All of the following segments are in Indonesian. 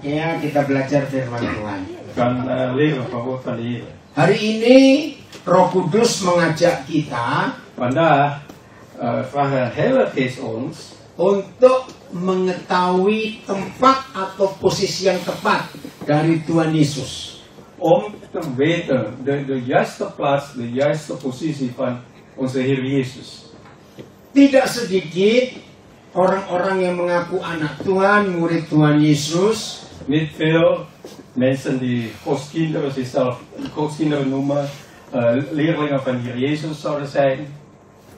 Ya, kita belajar firman Tuhan. Hari ini Roh Kudus mengajak kita untuk mengetahui tempat atau posisi yang tepat dari Tuhan Yesus. Om te weten de juiste plaats, de juiste positie van onze Heer Jezus. Tidak sedikit orang-orang yang mengaku anak Tuhan, murid Tuhan Yesus. Niet veel mensen die Godskinderen zichzelf Godskinderen noemen, leerlingen van Heer Jezus zouden zijn.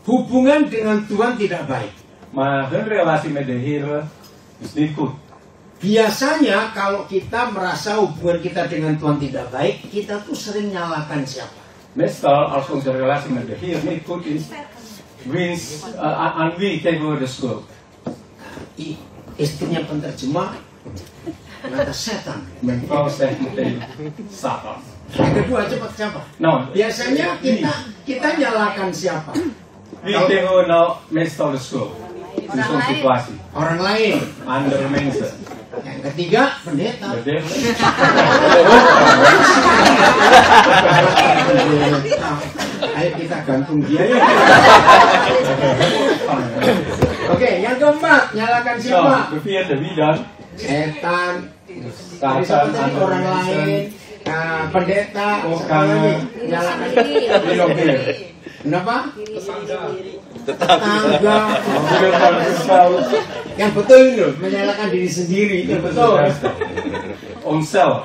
Hubungan dengan Tuhan tidak baik. Maar hun relatie met de Heer is niet goed. Biasanya kalau kita merasa hubungan kita dengan Tuhan tidak baik, kita tuh sering nyalakan siapa? Meestal als onze relatie met de Heer niet goed is, aan wie geven we de schuld? Istrinya penterjemah, kata setan. Mevrouw zegt meteen Satan. Yang kedua cepat siapa? Nou, Biasanya kita nyalakan siapa? wie geven we nou meestal de schuld? In zo'n situatie. Orang lain. Andere mensen. Yang ketiga pendeta. De derde. Ayo kita gantung dia. Oke, yang keempat nyalakan siapa? Nou, de vierde, wie dan? Setan. Satan, Orang lain. Pendeta. Nyalakan. Kenapa? Tetangga. Yang betul itu menyalahkan diri sendiri. Yang betul. Onszelf.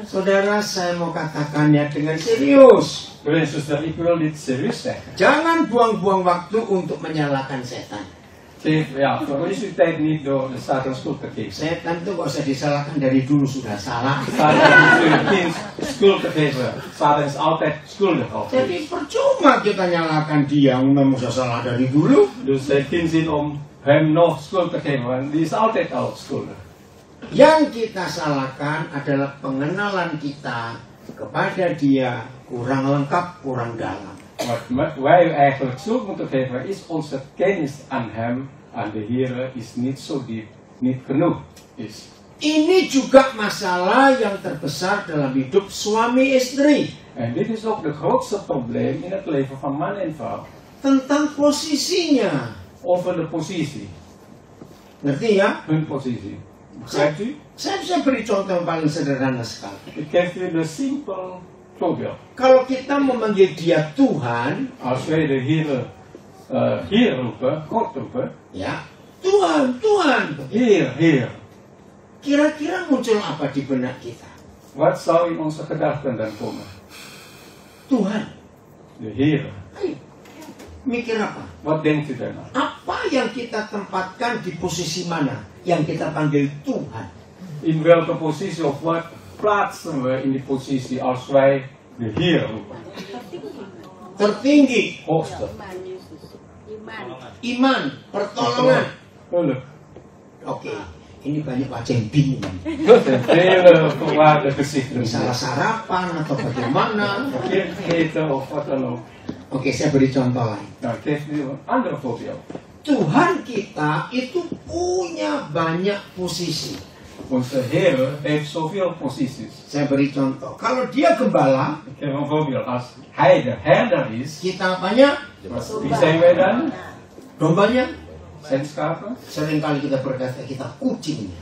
Saudara, saya mau katakannya dengan serius. Broer en zuster, ik wil dit serieus zeggen. Jangan buang-buang waktu untuk menyalahkan setan. Verlies uw tijd niet door de Satan schuld te geven. Setan itu gak usah disalahkan dari dulu sudah salah. Satan is uw kind schuld te geven. Satan is altijd schuldig al. Jadi percuma kita nyalahkan dia, memang sudah salah dari dulu. Dus het geen zin om hem nog schuld te geven, want die is altijd al schuldig. Yang kita salahkan adalah pengenalan kita kepada dia kurang lengkap, kurang dalam. Wat wij eigenlijk schuld moeten geven is onze kennis aan hem, aan de Heer, is niet zo diep, niet genoeg is. Ini juga masalah yang terbesar dalam hidup suami istri. En dit is ook de grootste probleem in het leven van man en vrouw. Tentang posisinya. Over de positie. Ngerti ya? Hun positie. Begrijpt u? Saya bisa beri contoh yang paling sederhana sekali. Ik geef u een simpel voorbeeld. Kalau kita memanggil dia Tuhan, Als wij de Heer roepen, God roepen, ya, Tuhan, Tuhan. Heer, Heer. Kira-kira muncul apa di benak kita? Wat zou in onze gedachten dan komen? Tuhan. De Heer. Ayo, mikir apa? Wat denkt u dan? Apa yang kita tempatkan di posisi mana? Yang kita panggil Tuhan. In welke positie of wat plaatsen we in die positie als wij de Heer roepen? Tertinggi. Hoogste. Iman, pertolongan. Hulp. Oke, ini banyak wajah yang bingung. Vele verwaarde gezichten. Salah sarapan atau bagaimana? Verkeerd gegeten of wat dan ook. Oke, saya beri contoh lain. Nou, ik geef nu een ander voorbeeld. Tuhan kita itu punya banyak posisi. Onze Heer heeft zoveel posities. Saya beri contoh. Kalau dia gembala, Ik geef een voorbeeld. Als hij de herder is, kita apanya? wie zijn wij dan? Dombanya. Zijn schapen. Seringkali kita berkata kita kucingnya.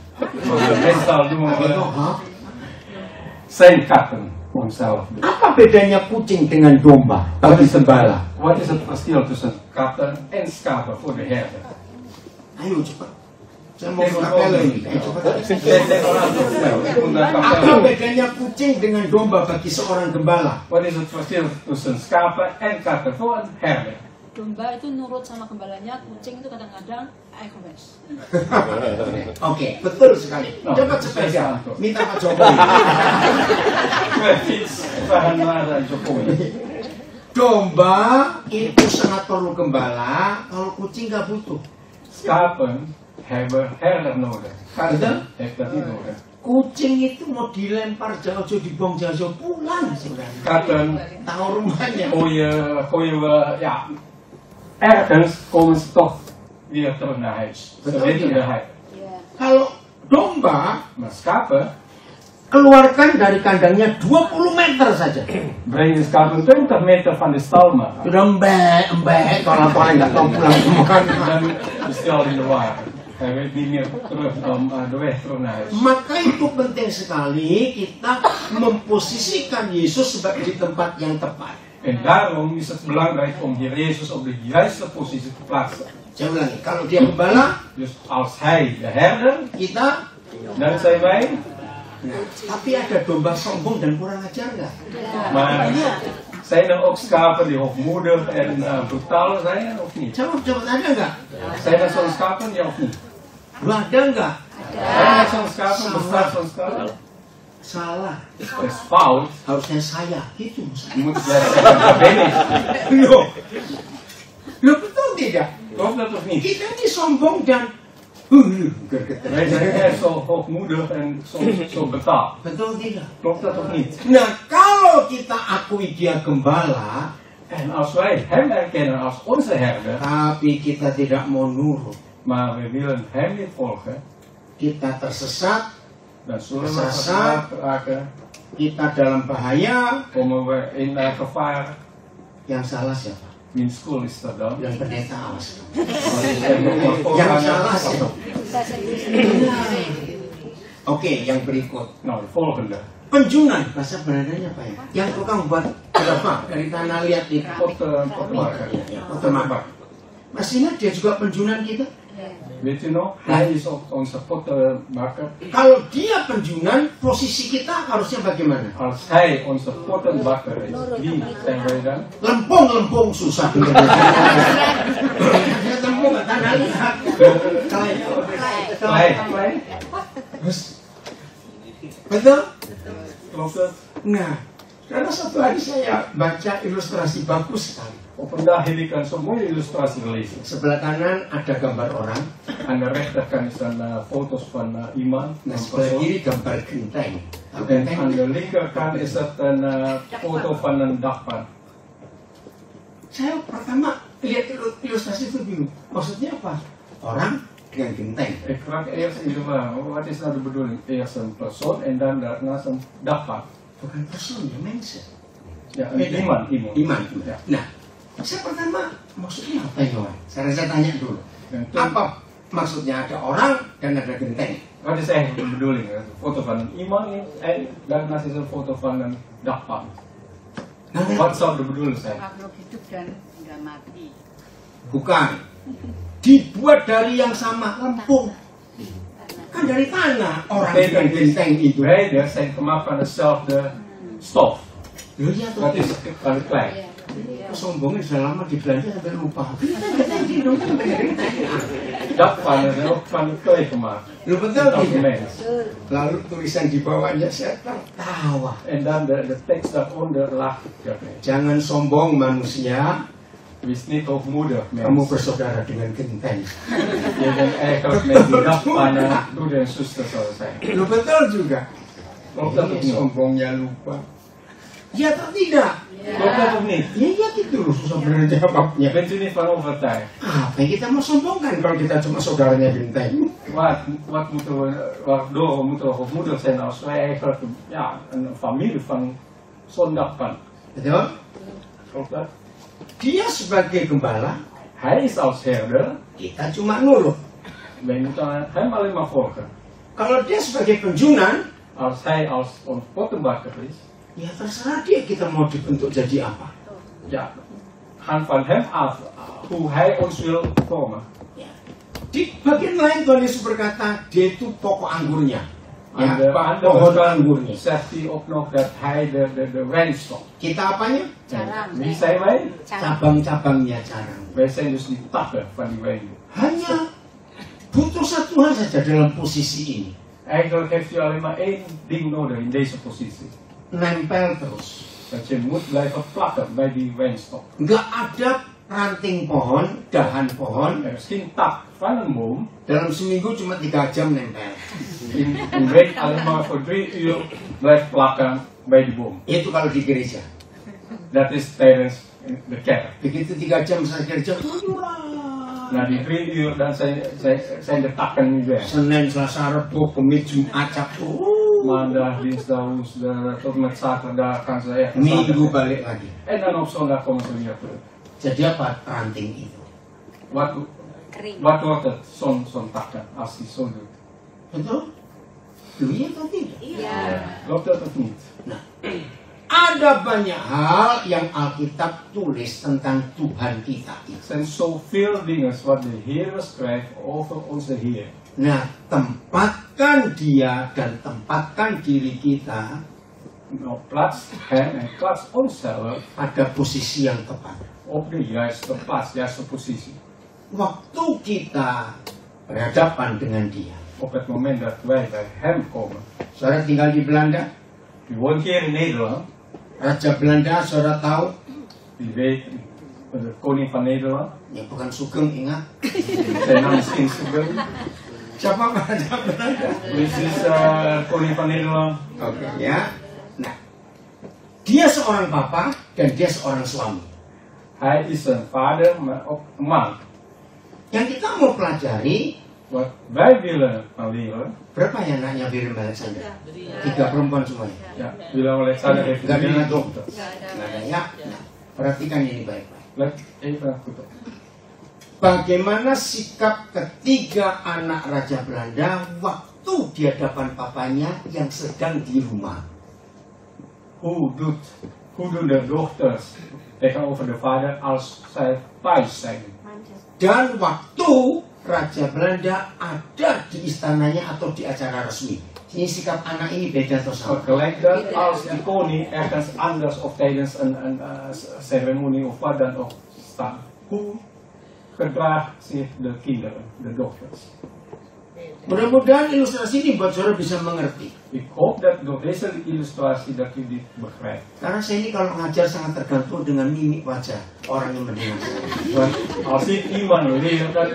Meestal doen Gitu, we ha? zijn katten onszelf. Apa bedanya kucing dengan domba bagi gembala? Wat is het verschil tussen katten en schapen voor de herder? Ayo cepat. Saya mau ke kapel ini. Ayo cepat. Apa bedanya kucing dengan domba bagi seorang gembala? Wat is het verschil tussen schapen en katten voor een herder? Domba itu nurut sama gembalanya, kucing itu kadang-kadang egois. Oke, betul sekali. Coba spesial. Minta Pak Jokowi. Domba itu sangat perlu gembala, kalau kucing nggak butuh. Schapen hebben herder nodig. Katten heeft dat niet nodig. Kucing itu mau dilempar jauh-jauh, dibuang jauh-jauh, pulang sebenarnya. Katten Tahu rumahnya. gooien we, ja, ergens komen ze toch weer terug naar huis. Ze Betul weten de tidak? huis. Ya. Kalau domba, Maar schapen, keluarkan dari kandangnya 20 meter saja. brengen schapen 20 meter van de stal maar. Sudah mbek, kalau nggak tahu pulang kemana. Dan bestel in de wagen. Hij weet niet meer terug om de weg terug naar huis. Maka itu penting sekali kita memposisikan Yesus sebagai di tempat yang tepat. En daarom is het belangrijk om Heer Jezus op de juiste positie te plaatsen. Saya ulangi, kalau dia gembala, Dus als Hij de herder, kita. dan zijn wij. Nah, tapi ada domba sombong dan kurang ajar nggak? Maar zijn er ook schapen die hoogmoedig en brutaal zijn of niet? Coba ada nggak? Zijn er zo'n schapen, ja of niet? Lu ada nggak? Zijn er zo'n schapen, bestaat zo'n schapen? Salah, Dat is fout. harusnya saya gitu. Je moet jij zeggen, dat ben ik. Lu betul tidak? Klopt dat of niet? Kita ini sombong dan gergetan. Wij zijn echt zo hoogmoedig en zo brutaal. Betul tidak? Klopt dat of niet? Nah, kalau kita akui dia gembala, En als wij hem erkennen als onze herder, tapi kita tidak mau nurut, maar we willen hem niet volgen, kita tersesat, dan zullen we Sesat. verslaafd raken, kita dalam bahaya. komen we in gevaar. Yang salah siapa? Wiens school is dat dan? Yang pendeta awas. En nog wat Yang voorganger. salah siapa? Oke, yang berikut. Nou, de volgende. Penjunan, bahasa Belandanya apa ya? Yang tukang buat berapa? Dari tanah liat di Pottenbakker. Pottenbakker. Masih ingat dia juga penjunan kita? Weet u nog? Hij is ook onze pottenbakker. Kalau dia penjunan, posisi kita harusnya bagaimana? Als hij onze pottenbakker is, wie zijn wij dan? Lempung susah bener. Lempung tanah liat. Klei. Betul? Klopt het? Nah, karena satu lagi saya baca ilustrasi bagus sekali. Op een dag heb ik een zo'n mooie illustratie gelezen. Sebelah kanan ada gambar orang, Aan de rechterkant zijn foto's van iemand. nah een sebelah persoon. kiri gambar genteng. Tahu En genteng? aan de linkerkant is het een foto van een dakpan. Saya pertama lihat ilustrasi itu bingung. Maksudnya apa? Orang dengan genteng. Ik raak eerst in de war. Wat is nou de bedoeling? Eerst een persoon en dan daarnaast een dakpan. Bukan person, ya mensen. Ja, een iemand. Ya. Nah, saya pertama maksudnya apa ya? Saya tanya dulu. En toen, Apa maksudnya ada orang dan ada genteng? wat is eigenlijk de bedoeling? Een foto van een iemand en daarnaast is een foto van een dakpan. Nah, Wat zou de bedoeling zijn? Makhluk hidup dan nggak mati. bukan. Dibuat dari yang sama, lempung. Kan dari tanah orang dengan genteng itu. Beide zijn gemaakt van dezelfde stof. Loh, iya tuh. Dat is van de klei. Kesombongan sudah lama dibelanja sampai lupa. Dakpan is ook van de klei gemaakt. Lu betul Als tidak? mens. Lalu tulisan di bawahnya saya tertawa. En dan de tekst daaronder lag. Jangan sombong manusia, Wees niet hoogmoedig, kamu mens. bersaudara dengan genteng. Je bent eigenlijk met die dakpannen broeder en zuster zouden zijn. Lu betul juga. Klopt dat of Ini niet? sombongnya lupa. Ya atau tidak? Klopt dat of niet? Ya iya gitu loh susah bener jawabnya. Bent u niet van overtuigd? Apa yang kita mau sombongkan kalau kita cuma saudaranya genteng? Wat moeten we, waardoor moeten we hoogmoedig zijn als wij eigenlijk een familie van zo'n dakpan? Betul? Klopt dat? Dia sebagai gembala, Hij is als herder, kita cuma nurut. wij moeten hem alleen maar volgen. Kalau dia sebagai penjunan, Als hij als ons pottenbakker is, ya terserah dia kita mau dibentuk jadi apa. ja, gaan van hem af hoe hij ons wil vormen. Di bagian lain Tuhan Yesus berkata, dia itu pokok anggurnya. Ya, Aan de pohon andere anggurnya. kant zegt hij ook nog dat hij de wijnstok. Kita apanya? Jarang. Wie zijn wij? Cabang-cabangnya carang. Wij zijn dus die takken van die wijnboom. Hanya butuh satu hal saja dalam posisi ini. Eigenlijk heeft u alleen maar één ding nodig in deze positie. Nempel terus. Dat je moet blijven plakken bij die wijnstok. Nggak ada ranting pohon, dahan pohon. Er is geen tak van een boom. Dalam seminggu cuma 3 jam nempel. In een week alleen maar voor 3 uur blijft plakken bij die boom. Itu kalau di gereja. Dat is tijdens de kerk. Begitu 3 jam saya gereja, naar die 3 uur, dan zijn de takken nu weg. Senin, Selasa, Rabu, Kamis, Jumat, Sabtu. Maandag, dinsdag, woensdag, tot met zaterdag gaan ze echt. Minggu balik lagi. En dan op zondag komen ze weer terug. Jadi apa ranting itu? Wat wordt het, zo'n takken, als hij zo doet? Betul? Doe je atau tidak? Iya. Klopt dat of niet? Nah, ada banyak hal yang Alkitab tulis tentang Tuhan kita. Er zijn zoveel dingen wat de Heer schrijft over onze Heer. Nah, tempatkan dia dan tempatkan diri kita Nou, plaats hem en plaats onszelf pada posisi yang tepat. op de juiste plaats, juiste positie. Waktu kita berhadapan dengan dia. Op het moment dat wij bij hem komen. Saudara tinggal di Belanda, U woont hier in Nederland, Raja Belanda, saudara tahu, u weet, de koning van Nederland, ya bukan Sugeng, ingat. zijn naam is King Sugeng. Siapa Raja Belanda? Dit is koning van Nederland. Oke, ya. Nah, dia seorang papa dan dia seorang suami. Hij is een vader, maar ook een man. Yang kita mau pelajari, Wat wij willen van leren, berapa ya anaknya Willem Alexander? 3 perempuan semuanya. ja, Willem Alexander heeft Gak ada 3 dokter. dochters. Nah, ya. Nah, perhatikan ini baik-baik. Let even goed op. Bagaimana sikap ketiga anak Raja Belanda waktu di hadapan papanya yang sedang di rumah? Hoe doen de dochters tegenover de vader als zij thuis zijn? Dan waktu Raja Belanda ada di istananya atau di acara resmi. Ini sikap anak ini beda atau sama? Vergelijk dat als de koning ergens anders of tijdens een ceremonie of wat dan ook staat. Hoe gedraagt zich de kinderen, de dochters? Mudah-mudahan ilustrasi ini buat saudara bisa mengerti. Ik hoop dat door deze illustratie dat u dit begrijpt. Karena saya ini kalau ngajar sangat tergantung dengan mimik wajah orang yang mendengar saya. Want als ik iemand leer, dan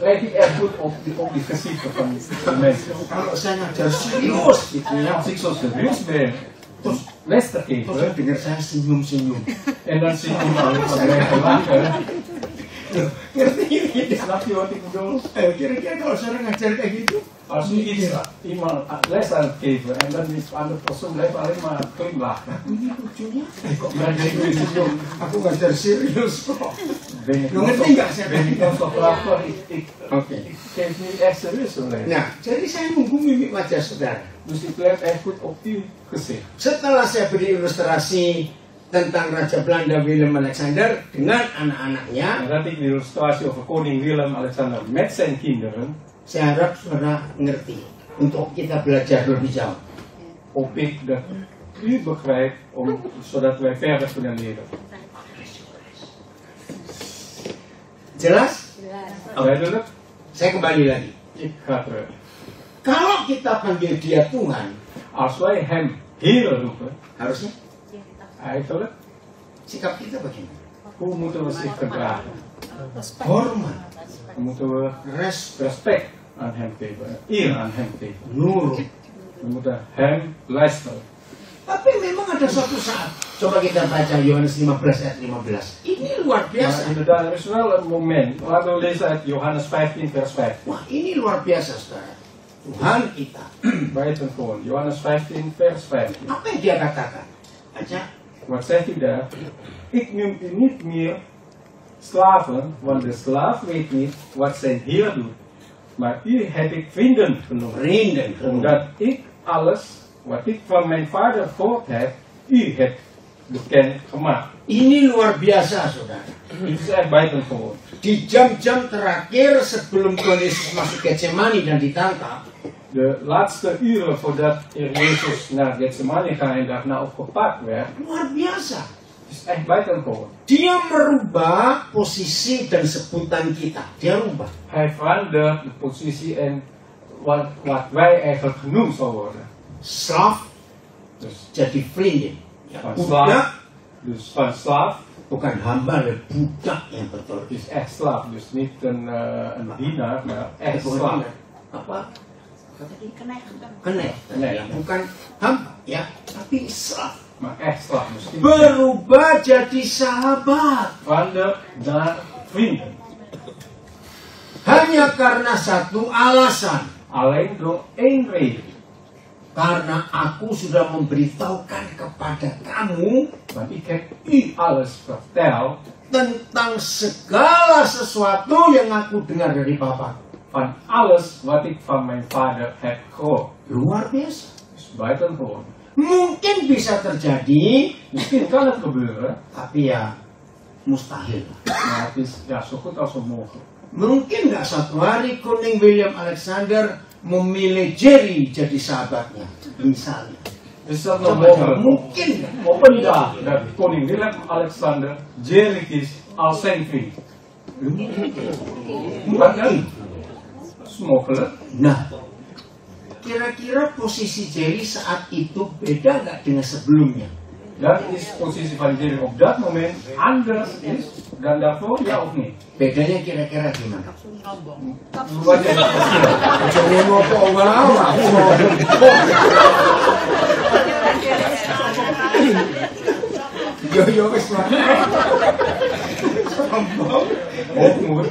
let ik echt goed op die gezichten van de mensen. Kalau saya ngajar serius gitu ya, Als ik zo serieus ben, terus les te terus geven, dengar saya senyum-senyum. en dan zit iemand van mij te lachen. Ngerti ini? Snap je wat ik bedoel? Kira-kira kalau saudara ngajar kayak gitu, Als u iemand les aan het geven en dan die andere persoon blijft alleen maar glimlachen. ini lucunya. Dan denk ik, Aku ngajar serius kok. ben ik Lu ngerti nggak saya ben ik nog zo graag voor Oke. ik geef niet echt serieus een les. Nah, jadi saya nunggu mimik wajah saudara. Dus ik let echt goed op uw gezicht. Setelah saya beri ilustrasi tentang Raja Belanda Willem Alexander dengan anak-anaknya, Nadat ik de illustratie over koning Willem-Alexander met zijn kinderen, saya harap saudara ngerti untuk kita belajar lebih jauh. hoop ik dat u begrijpt, zodat wij verder kunnen leren. Jelas? Duidelijk? Saya kembali lagi. Ik ga terug. Kalau kita panggil dia Tuhan, Als wij hem Heer roepen, harusnya eigenlijk, sikap kita bagaimana? hoe moeten we zich gedragen? Hormat, Dan moeten we respect aan hem geven, eer aan hem geven. nurut. We moeten hem luisteren. Tapi memang ada suatu saat. Coba kita baca Yohanes 15 ayat 15. Ini luar Maar biasa. inderdaad, er is wel een moment. Laten we lezen uit Johannes 15 vers 5. Wah, ini luar biasa, saudara. Tuhan kita. Buiten gewoon. Johannes 15 vers 5. Apa yang dia katakan? Baca. Wat zegt hij daar? Ik noem u niet meer slaven, want de slaaf weet niet wat zijn heer doet. Maar u heb ik vrienden genoemd. Vrienden. Omdat ik alles wat ik van mijn vader gehoord heb, u hebt bekend gemaakt. Ini luar biasa, saudara. Het is echt buitengewoon. Di jam-jam terakhir sebelum Tuhan Yesus masuk Getsemani dan ditangkap, De laatste uren voordat Jezus naar Getsemani ging en daarna opgepakt werd, luar biasa. het is echt buitengewoon. Dia merubah posisi dan sebutan kita. Dia rubah. Hij verandert de positie en wat wij eigenlijk genoemd zal worden. Slaaf Dus jadi vriendin. Ya, van budak slaaf, dus van slaaf bukan hamba, dan budak yang betul. is echt slaaf. Dus niet een dienaar, maar echt Bukan slaaf. hamba. Apa? Kena. Nee. Ya, bukan hamba, ya, tapi slaaf. Maar echt slaaf. Dus Berubah jadi sahabat. verandert naar vrienden. Hanya karena satu alasan. Alleen door één reden. Karena aku sudah memberitahukan kepada kamu Want ik heb u alles verteld tentang segala sesuatu yang aku dengar dari Papa. van alles wat ik van mijn vader heb gehoord. Luar biasa. Dat is buitengewoon. Mungkin bisa terjadi, Misschien kan het gebeuren, tapi ya mustahil. maar het is ja, zo goed als onmogelijk. Mungkin nggak suatu hari Koning William Alexander memilih Jerry jadi sahabatnya, misalnya. Is dat nog Coba, mogelijk? mungkin nggak? Op een dag dat koning Willem-Alexander Jerry kiest als zijn vriend. Wat dan? Dat is mogelijk. Nah, kira-kira posisi Jerry saat itu beda nggak dengan sebelumnya? Dat is posisi van Jerry op dat moment anders is dan daarvoor, ja of niet? Bedanya kira-kira gimana? Wat is het verschil? Jangan ngomong-ngomong. Yo wis lah. Oh, moet.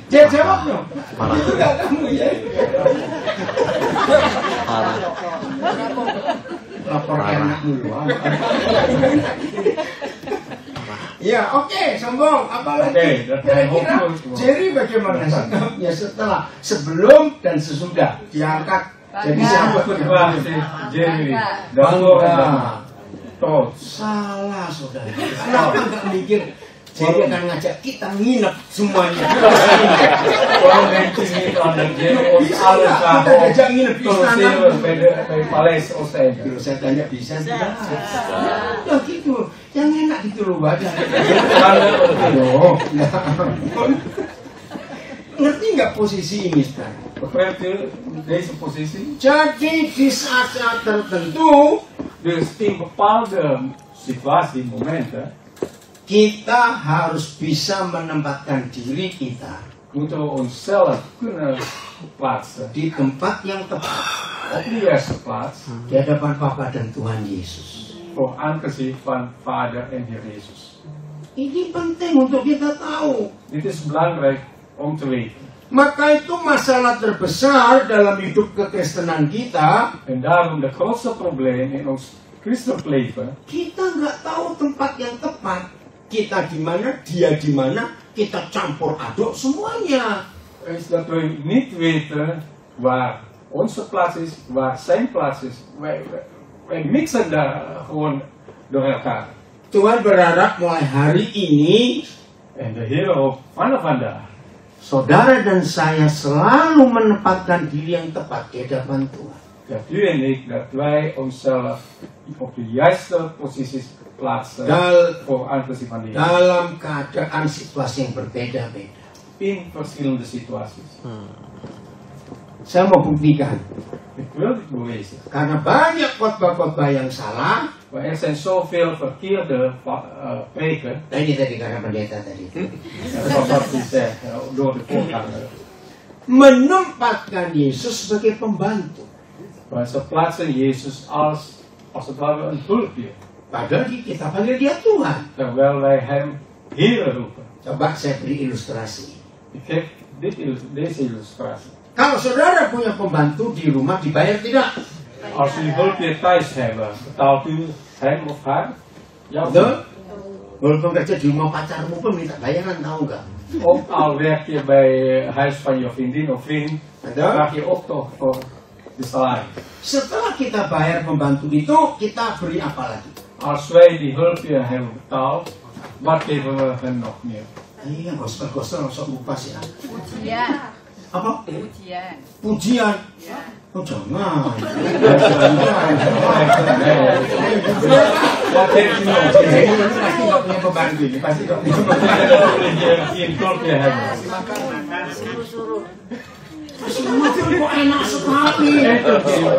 Dia jawab dong. Itu nggak kamu ya? Lapor anak dulu. Ya, oke, sombong. Apalagi Oke, dat kira-kira hopeless. Jerry bagaimana sikapnya setelah, sebelum dan sesudah diangkat jadi sahabat Setelah si Jerry daarvoor en daarna. bangga. Trots. Salah, saudara. Kenapa nggak mikir Jerry akan ngajak kita nginep semuanya? Waarom denkt u niet aan dat Jerry ons alles Kita gaat diajak nginep di produceren istana. bij Paleis Oostende? Kalau saya tanya bisa tidak? Ya gitu, yang enak gitu loh baca. Loh, ya ampun. Ngerti nggak posisi ini sekarang? Begrijpt u deze positie? Jadi di saat-saat tertentu Dus in bepaalde situatie, momenten, kita harus bisa menempatkan diri kita moeten we onszelf kunnen plaatsen di tempat yang tepat op de juiste plaats di hadapan Bapa dan Tuhan Yesus. voor aangezicht van Vader en Heer Jezus. Ini penting untuk kita tahu. Dit is belangrijk om te weten. Maka itu masalah terbesar dalam hidup kekristenan kita. En daarom de grootste probleem in ons christelijk leven, Kita nggak tahu tempat yang tepat. Kita di mana, dia di mana, kita campur aduk semuanya. is dat we niet weten waar onze plaats is, waar zijn plaats is. Wij mixen daar gewoon door elkaar. Tuhan berharap mulai hari ini, En de Heer hoopt vanaf vandaag saudara dan saya selalu menempatkan diri yang tepat di hadapan Tuhan. dat u en ik, dat wij onszelf op de juiste posities plaatsen voor aangezicht van de Heer. Dalam keadaan situasi yang berbeda-beda. In verschillende situaties. Saya mau buktikan. Ik wil dit bewijzen. Karena banyak khotbah-khotbah yang salah. Maar er zijn zoveel verkeerde preken. Nah, ini tadi karena pendeta tadi. Zoals wat u zegt, door de voorganger. Menempatkan Yesus sebagai pembantu. Maar ze plaatsen Jezus als het ware een hulpje. Padahal kita panggil dia Tuhan. Terwijl wij hem Heer roepen. Coba saya beri ilustrasi. Ik geef deze illustratie. Kalau saudara punya pembantu di rumah, dibayar tidak? Als u hulpje thuis hebben, betaalt u hem of haar? Ja of Betul? niet? Walaupun kerja di rumah pacarmu pun minta bayaran, tahu nggak? Ook al werk je bij huis van je vriendin of vriend, Betul? krijg je ook toch voor de salaris. Setelah kita bayar pembantu itu, kita beri apa lagi? Als wij die hulpje hebben betaald, wat geven we hen nog meer? Iya, gospel-gospel langsung lupa sih. Ujian. Apa? Ujian. Pujian. Ya. Oh jangan. Wat heeft u nog? Ini pasti nggak punya pembantu ini, pasti nggak punya pembantu. Die een hulpje hebben. Semua kok enak sekali.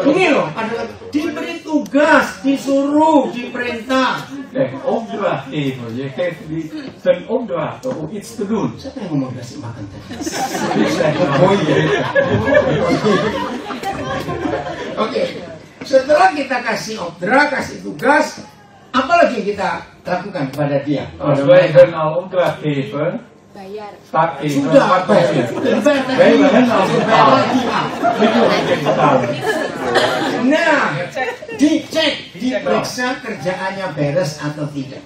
Ini loh, adalah diberi tugas, disuruh, diperintah. Kijk, opdracht geven. Je geeft die een opdracht om iets te doen. Siapa yang ngomong kasih makan tadi? Oh iya. Oke, setelah kita kasih order, kasih tugas, apa lagi yang kita lakukan kepada dia? Als wij hen al opdracht geven, Bayar. Pakai Sudah, Bayar als Nah, dicek, diperiksa kerjaannya beres atau tidak.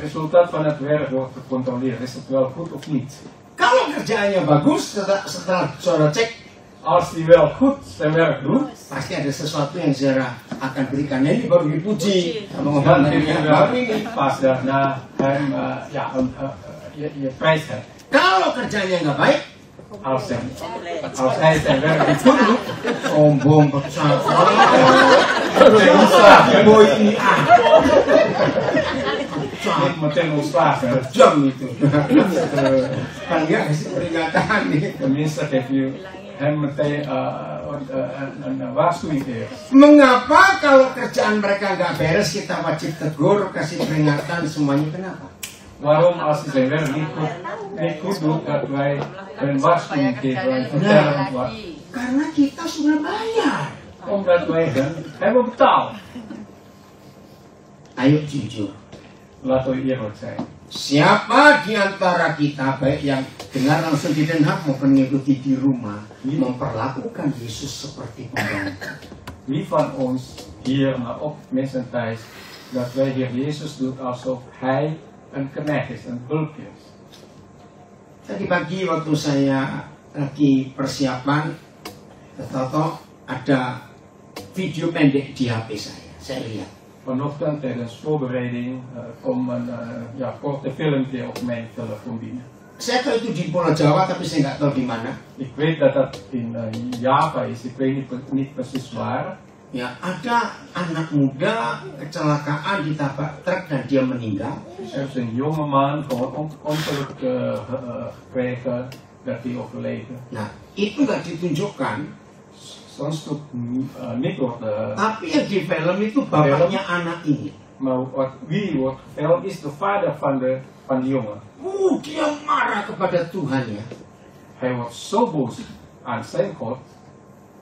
Resultaat van het werk wordt gecontroleerd. Is het wel goed of niet? Kalau kerjaannya bagus, setelah saudara cek, Als die wel goed zijn werk doet, pasti ada sesuatu yang saudara akan berikan. Ini baru dipuji. dan geef je wel pas daarna hem je prijs hebt. Kalau kerjanya nggak baik, Als hij zijn werk niet goed doet, sombong, pecah. boy ini niet meteen ontslagen. Jam itu. Kan nggak kasih peringatan nih. Tenminste geef je hem meteen een waarschuwing eerst. Mengapa kalau kerjaan mereka nggak beres kita wajib tegur, kasih peringatan semuanya? Kenapa? Waarom als hij zijn werk niet goed doet, dat wij een waarschuwing geven en vertellen wat? Karena kita sudah bayar. Omdat wij hen hebben betaald. Ayo jujur. Laten we eerlijk zijn. Siapa di antara kita, baik yang dengar langsung di Den Haag maupun mengikuti di rumah, memperlakukan Yesus seperti pembantu? Wie van ons hier, maar ook mensen thuis, dat wij Heer Jezus doen alsof Hij een knecht is, een hulpje is. Tadi pagi waktu saya lagi persiapan, Toto ada video pendek di HP saya lihat. Vanochtend tijdens voorbereiding kwam een korte filmpje op mijn telefoon binnen. Saya tahu itu di Pulau Jawa, tapi saya nggak tahu di mana. Ik weet dat dat in Java is, ik weet niet precies waar. Ya, ada anak muda kecelakaan ditabrak truk dan dia meninggal. Er is een jongeman van een ongeluk gekregen dat hij overleed. Nah, itu nggak ditunjukkan. Soms doet niet worden. Tapi yang di film itu bapaknya anak ini. Maar wie wordt gefilmd is de vader van die jongen. Dia marah kepada Tuhan ya. Hij wordt zo boos aan zijn God.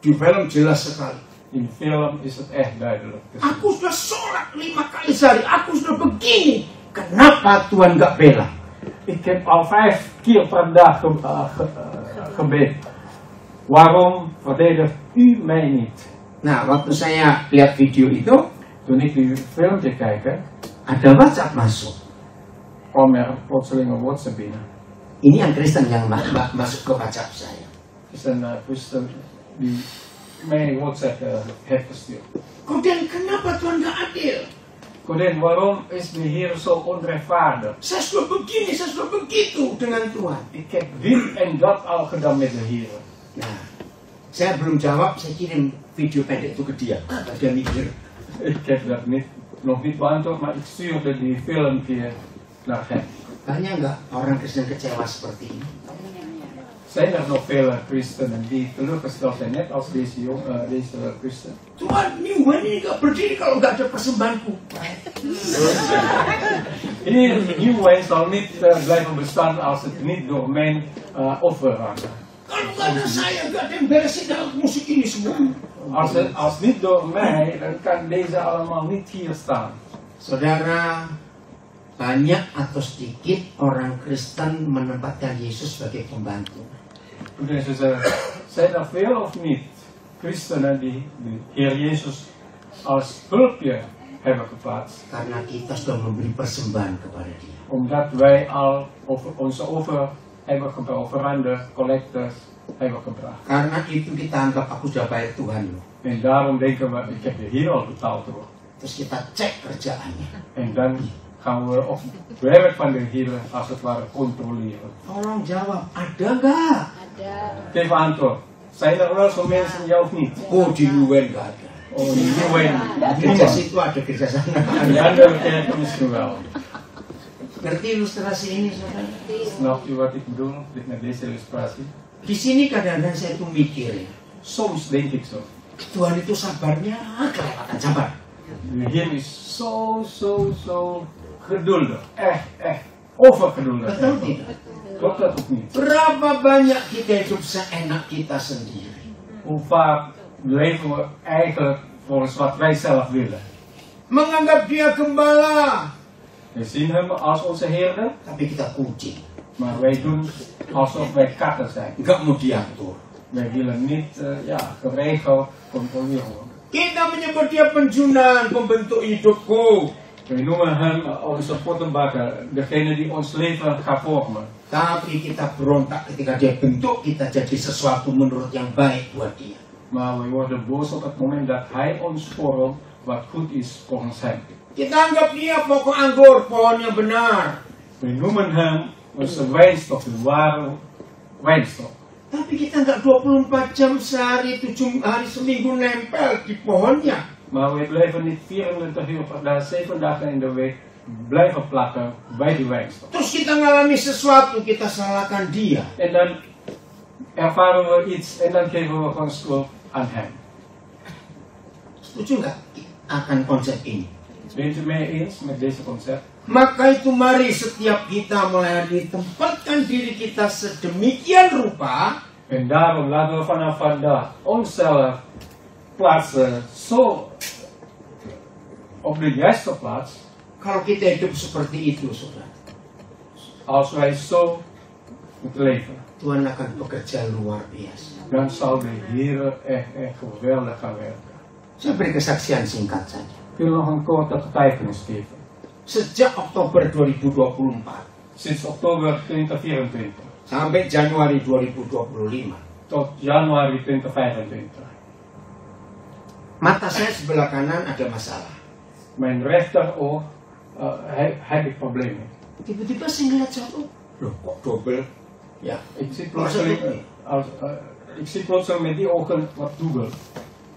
Di film jelas sekali. In film is het echt duidelijk. Aku sudah sholat 5 kali sehari. Aku sudah begini. Kenapa Tuhan nggak bela? Ik heb al 5 keer per dag gebeden. Waarom verdedigt u mij niet? Nah, waktu saya lihat video itu, Toen ik die filmpje kijk, ada WhatsApp masuk. kwam er plotseling een WhatsApp binnen. Ini yang Kristen yang masuk ke WhatsApp saya. Het is een christen die mij een WhatsApp heeft gestuurd. Kemudian kenapa Tuhan nggak adil? Kemudian, waarom is de Heer zo onrechtvaardig? Saya sudah begini, saya sudah begitu dengan Tuhan. Ik heb dit en dat al gedaan met de Heer. Nah, saya belum jawab, saya kirim video pendek itu ke dia. Dia mikir. Ik heb dat nog niet beantwoord, maar ik stuurde die filmpje naar hem. Banyak nggak orang Kristen kecewa seperti ini? Zijn er nog vele christenen die teleurgesteld zijn, net als deze christen? Tuhan, ini nggak berdiri kalau nggak ada persembahanku. Nieuw wijn zal niet blijven bestaan als het niet door mijn offer gaat. Kalau nggak ada saya, nggak ada yang beresin alat musik ini semua. Als niet door mij, dan kan deze allemaal niet hier staan. Saudara, banyak atau sedikit orang Kristen menempatkan Yesus sebagai pembantu. Dus zijn er veel of niet christenen die de Heer Jezus als hulpje hebben geplaatst? Karena kita sudah memberi persembahan kepada Dia. Omdat wij al onze offeranden, collectors hebben gebracht. Karena itu kita anggap aku sudah bayar Tuhan loh. En daarom denken we, ik heb de Heer al betaald hoor. Terus kita cek kerjaannya. En dan gaan we op het werk van de Heer als het ware controleren. Tolong jawab, ada nggak? Ada. Geef antwoord. Zijn er wel zo'n mensen, ja of niet? Oh, di UN nggak ada. Oh, die UN. Gereja situ ada, gereja sana Die ada. andere kerken misschien wel. Ngerti ilustrasi ini, saudara? Snapt u wat ik bedoel met deze illustratie? Di sini kadang-kadang saya tuh mikir ya, Soms denk ik zo. Tuhan itu sabarnya kelewatan sabar. De Heer is zo geduldig. Echt overgeduldig. Betul tidak? Klopt dat of niet? Berapa banyak kita hidup seenak kita sendiri? Hoe vaak leven we eigenlijk volgens wat wij zelf willen? Menganggap dia gembala, We zien hem als onze Heer, tapi kita kucing. Maar wij doen alsof wij katten zijn. nggak mau diatur. Wij willen niet geregeld controleren. Kita menyebut dia penjunan, pembentuk hidupku. We noemen hem onze pottenbakker, degene die ons leven gaat vormen. Tapi kita berontak ketika dia bentuk kita jadi sesuatu menurut yang baik buat dia. Maar we worden boos op het moment dat hij ons vormt wat goed is volgens hem. Kita anggap dia pokok anggur, pohon yang benar. We noemen hem onze wijnstok, de ware wijnstok. Tapi kita nggak 24 jam sehari, 7 hari seminggu nempel di pohonnya. Maar we blijven niet 24 uur per dag, 7 dagen in de week blijven plakken bij die wijnstok. Terus kita ngalami sesuatu, kita salahkan dia. En dan ervaren we iets en dan geven we gewoon schuld aan hem. Setuju nggak akan konsep ini? Bent u mee eens met deze concept? Maka itu mari setiap kita mulai ditempatkan diri kita sedemikian rupa. En daarom laten we vanaf vandaag onszelf plaatsen zo op de juiste plaats. Kalau kita hidup seperti itu, saudara, Als wij zo moeten leven, Tuhan akan bekerja luar biasa. dan zal de Heer echt geweldig gaan werken. Saya beri kesaksian singkat saja. Ik wil nog een korte getuigenis geven. Sejak Oktober 2024 Sinds oktober 2024 sampai Januari 2025, tot januari 2025. mata saya sebelah kanan ada masalah. Mijn rechteroog heb ik problemen. Tiba-tiba saya ngeliat satu, loh kok double? Ya, Ik zie plotseling met die ogen wat dubbel.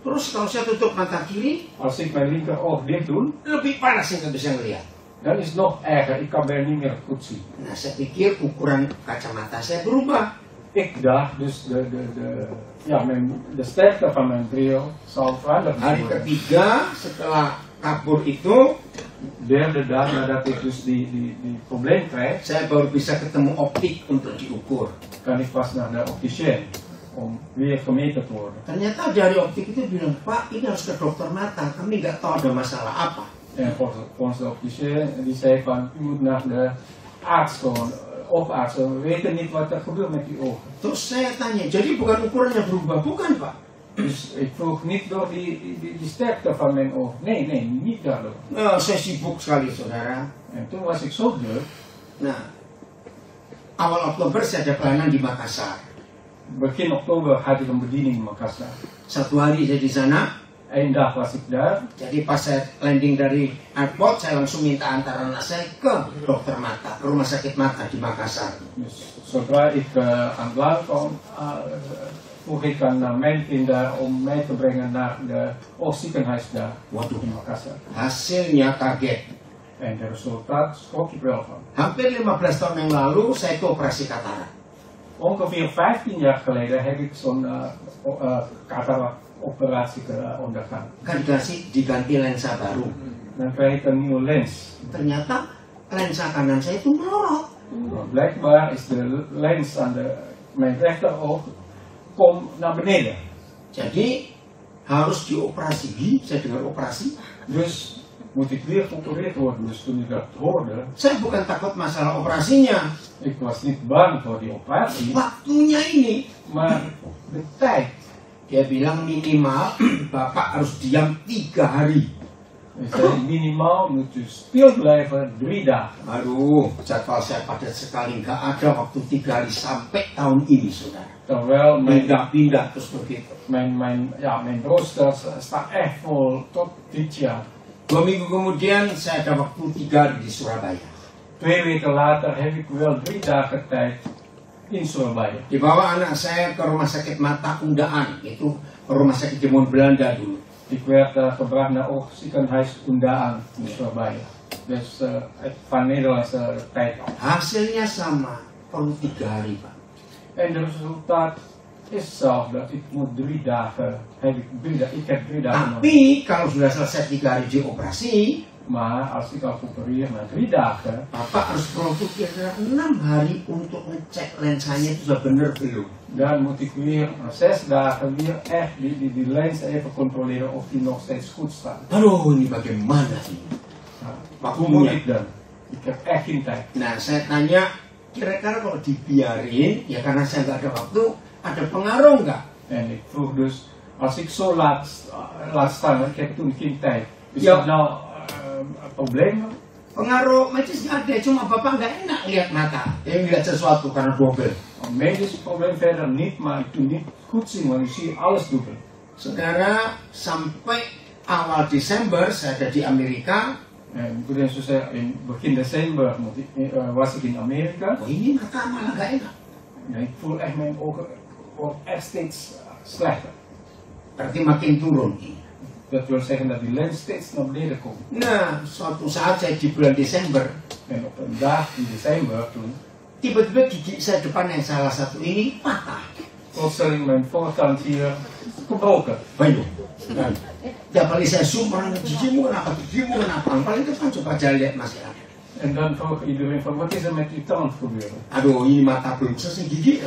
terus kalau saya tutup mata kiri, Als ik mijn linkeroog dicht doe, lebih panas saya nggak bisa ngeliat. dan is het nog erger. Ik kan bijna niet meer goed zien. Nah, saya pikir ukuran kacamata saya berubah. Ik dacht dus de sterkte van mijn bril zal veranderd Hari worden. ketiga setelah kabur itu, Derde dag nadat ik dus die probleem krijg, saya baru bisa ketemu optik untuk diukur. kan ik pas naar de opticien om weer gemeten te worden. Ternyata dari optik itu bilang, Pak, ini harus ke dokter mata. Kami nggak tahu ada masalah apa. En volgens de opticien, die zei van, u moet naar de arts gewoon, oogarts. We weten niet wat er gebeurt met die ogen. Terus saya tanya, jadi bukan ukurannya berubah? Bukan, Pak. Dus ik vroeg niet door die sterkte van mijn oog. Nee, niet daardoor. Nah, saya sibuk sekali, saudara. En toen was ik zo druk. Nah, awal Oktober saya ada pelayanan di Makassar. Begin oktober had ik een bediening in Makassar. 1 hari saya di sana. Eén dag was ik daar. Jadi pas saya landing dari airport, saya langsung minta antar anak saya ke dokter mata, ke rumah sakit mata di Makassar. Dus zodra ik aan het land kwam, vroeg ik aan mijn kinderen om mij te brengen naar de oogziekenhuis daar Waduh, in Makassar. hasilnya kaget. En de resultaat schrok ik wel van. Hampir 15 tahun yang lalu saya itu operasi katarak. Ongeveer 15 jaar geleden heb ik zo'n katarakoperatie ondergaan. Kan diganti lensa baru. Dan krijg ik een nieuwe lens. Ternyata lensa kanan saya itu melorot. Maar blijkbaar is de lens aan mijn rechteroog komt naar beneden. Jadi harus dioperasi. Saya dengar operasi. Dus moet ik weer geopereerd worden. Dus toen ik dat hoorde, Saya bukan takut masalah operasinya. ik was niet bang voor die operatie, Waktunya ini. maar de tijd. Dia bilang minimal Bapak harus diam 3 hari. Hij zei minimaal moet u stil blijven 3 dagen. Aduh, jadwal saya padat sekali. Nggak ada waktu 3 hari sampai tahun ini, saudara. Terwijl Pindah-pindah terus begitu. mijn rooster staat echt vol tot dit jaar. 2 minggu kemudian saya ada waktu 3 hari di Surabaya. 2 weken later heb ik wel 3 dagen tijd in Surabaya. Dibawa anak saya ke rumah sakit mata Undaan, itu rumah sakit Jemon Belanda dulu. Ik werd gebracht naar oogziekenhuis Undaan in Surabaya. Dus van Nederlandse tijd af. Hasilnya sama, perlu 3 hari, Pak. En de resultaat is hetzelfde. Ik moet 3 dagen, ik heb 3 dagen nodig. Tapi kalau sudah selesai 3 hari dioperasi, Maar als ik al opereer na 3 dagen, Bapak harus perlu kira-kira 6 hari untuk ngecek lensanya itu sudah benar belum. dan moet ik weer na 6 dagen weer echt die lens even controleren of die nog steeds goed staat. Aduh, ini bagaimana ini? Nou, hoe moet ik dan? Ik heb echt geen tijd. Nah, saya tanya kira-kira kalau dibiarin, ya karena saya nggak ada waktu, ada pengaruh nggak? En ik vroeg dus, als ik zo laat staan, ik heb het toen een kind tijd, is Ja. dat nou een probleem? Pengaruh medis nggak ada, cuma bapak nggak enak lihat mata, lihat sesuatu karena double. Een medisch probleem verder niet, maar ik doe niet goed zien, want ik zie alles dubbel. Saudara, sampai awal Desember saya ada di Amerika. En toen is dus in begin december was ik in Amerika. Oh ini mata malah nggak enak. En ik voel echt mijn ogen wordt echt steeds slechter. Berarti makin turun. Dat wil zeggen dat die lens steeds naar beneden komt. Nah, suatu saat saya di bulan Desember, En op een dag in december toen, tiba-tiba gigi saya depan yang salah satu ini patah. plotseling mijn voortand hier gebroken. Banyak. Dan tiap kali saya zoom orang gigimu kenapa, paling depan coba jalan lihat masih ada. En dan vroeg iedereen van, wat is er met die tand gebeuren? Aduh, ini mata belum selesai gigi.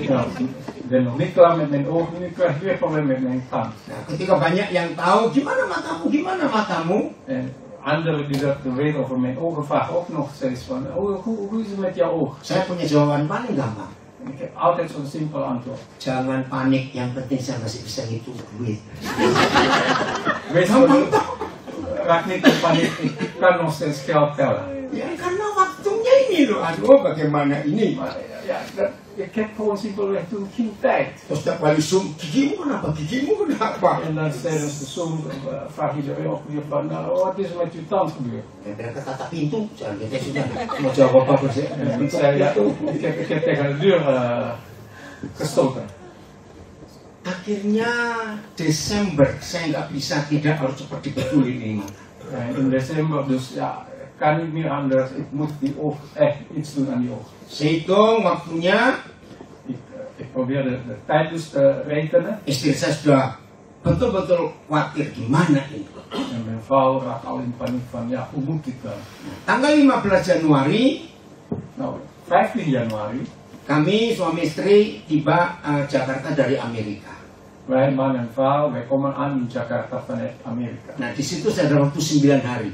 Nou, ik ben nog niet klaar met mijn ogen, nu krijg ik weer probleem met mijn tand. Nah, ketika banyak yang tahu, gimana matamu? En anderen die dat weten over mijn ogen vragen ook nog steeds van, hoe is het met jouw oog? Saya punya jawaban paling gampang. En ik heb altijd zo'n simpel antwoord. Jangan panik, yang penting saya masih bisa ngitung duit. Weet je wat? Raak niet in paniek, ik kan nog steeds geld tellen. Ya karena waktunya ini loh. Aduh, bagaimana ini? Maar ja, ik heb gewoon simpelweg toen geen tijd. Terus setiap kali zoom, gigimu kenapa? En dan tijdens de Zoom vraag iedereen ook weer van, nou, wat is er met uw tand gebeurd? Ya biar ketata pintu, jangan kita sudah mau jawab apa sih? En ik zei, ja, ik heb tegen de deur gestoten. Akhirnya Desember saya nggak bisa, tidak harus cepat dibetulin ini mata. En in december, dus ja, kan niet meer anders. Ik moet die oog echt iets doen aan die oog. Saya hitung waktunya, Ik probeer de tijd dus te rekenen. istri saya sudah betul-betul khawatir gimana ini. En mijn vrouw raakt al in paniek van, ja, hoe moet ik dan? Tanggal 15 Januari, Nou, 15 januari, kami suami istri tiba Jakarta dari Amerika. wij man en vrouw, wij komen aan in Jakarta vanuit Amerika. Nah di situ saya ada waktu 9 hari.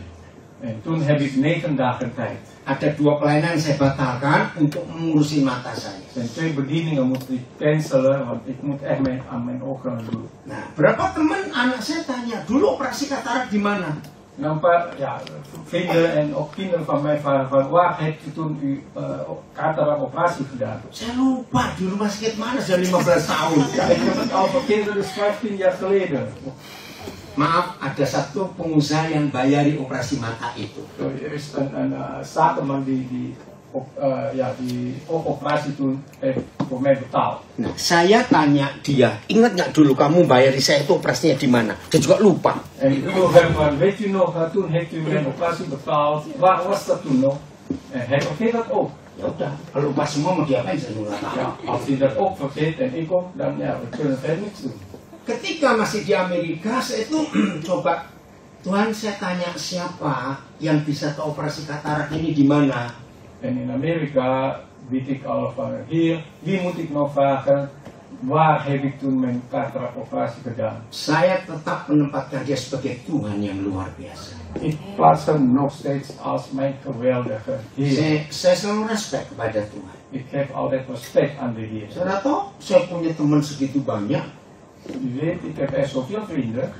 En toen heb ik 9 dagen tijd. Ada 2 pelayanan saya batalkan untuk mengurusin mata saya. En 2 bedieningen moet ik cancelen, want ik moet echt aan mijn ogen doen. Nah, berapa teman anak saya tanya, dulu operasi katarak di mana? En een paar vrienden en ook kinderen van mij vragen van, waar heeft u toen uw katarak-operatie gedaan? Saya lupa di rumah sakit mana sudah 15 tahun. Ja, ik heb het al verkeerd, dus 15 jaar geleden. Maaf, ada satu pengusaha yang bayari operasi mata itu. Er is een zakenman die operatie toen heeft voor mij betaald. Nah, saya tanya dia, ingat nggak dulu kamu bayari saya itu operasinya di mana? Dia juga lupa. En ik vroeg hem van, weet u nog, toen heeft u mijn operatie betaald, waar was dat toen nog? En hij vergeet dat ook. Ya udah, kalau lupa semua mau diapain saya nggak tahu. Ja, als hij dat ook vergeet en ik ook, dan ja, we kunnen verder niks doen. Ketika masih di Amerika, saya itu coba, Tuhan saya tanya siapa yang bisa tahu operasi katarak ini di mana? En in Amerika weet ik al van hier, wie moet ik nog vragen, waar heb ik toen mijn katarakoperatie gedaan? Saya tetap menempatkan dia sebagai Tuhan yang luar biasa. Ik plaats hem nog steeds als mijn geweldige Heer. Saya selalu respect kepada Tuhan. Ik heb altijd respect aan de Heer. Saudara tahu, saya punya teman segitu banyak. U weet, ik heb echt zoveel vrienden.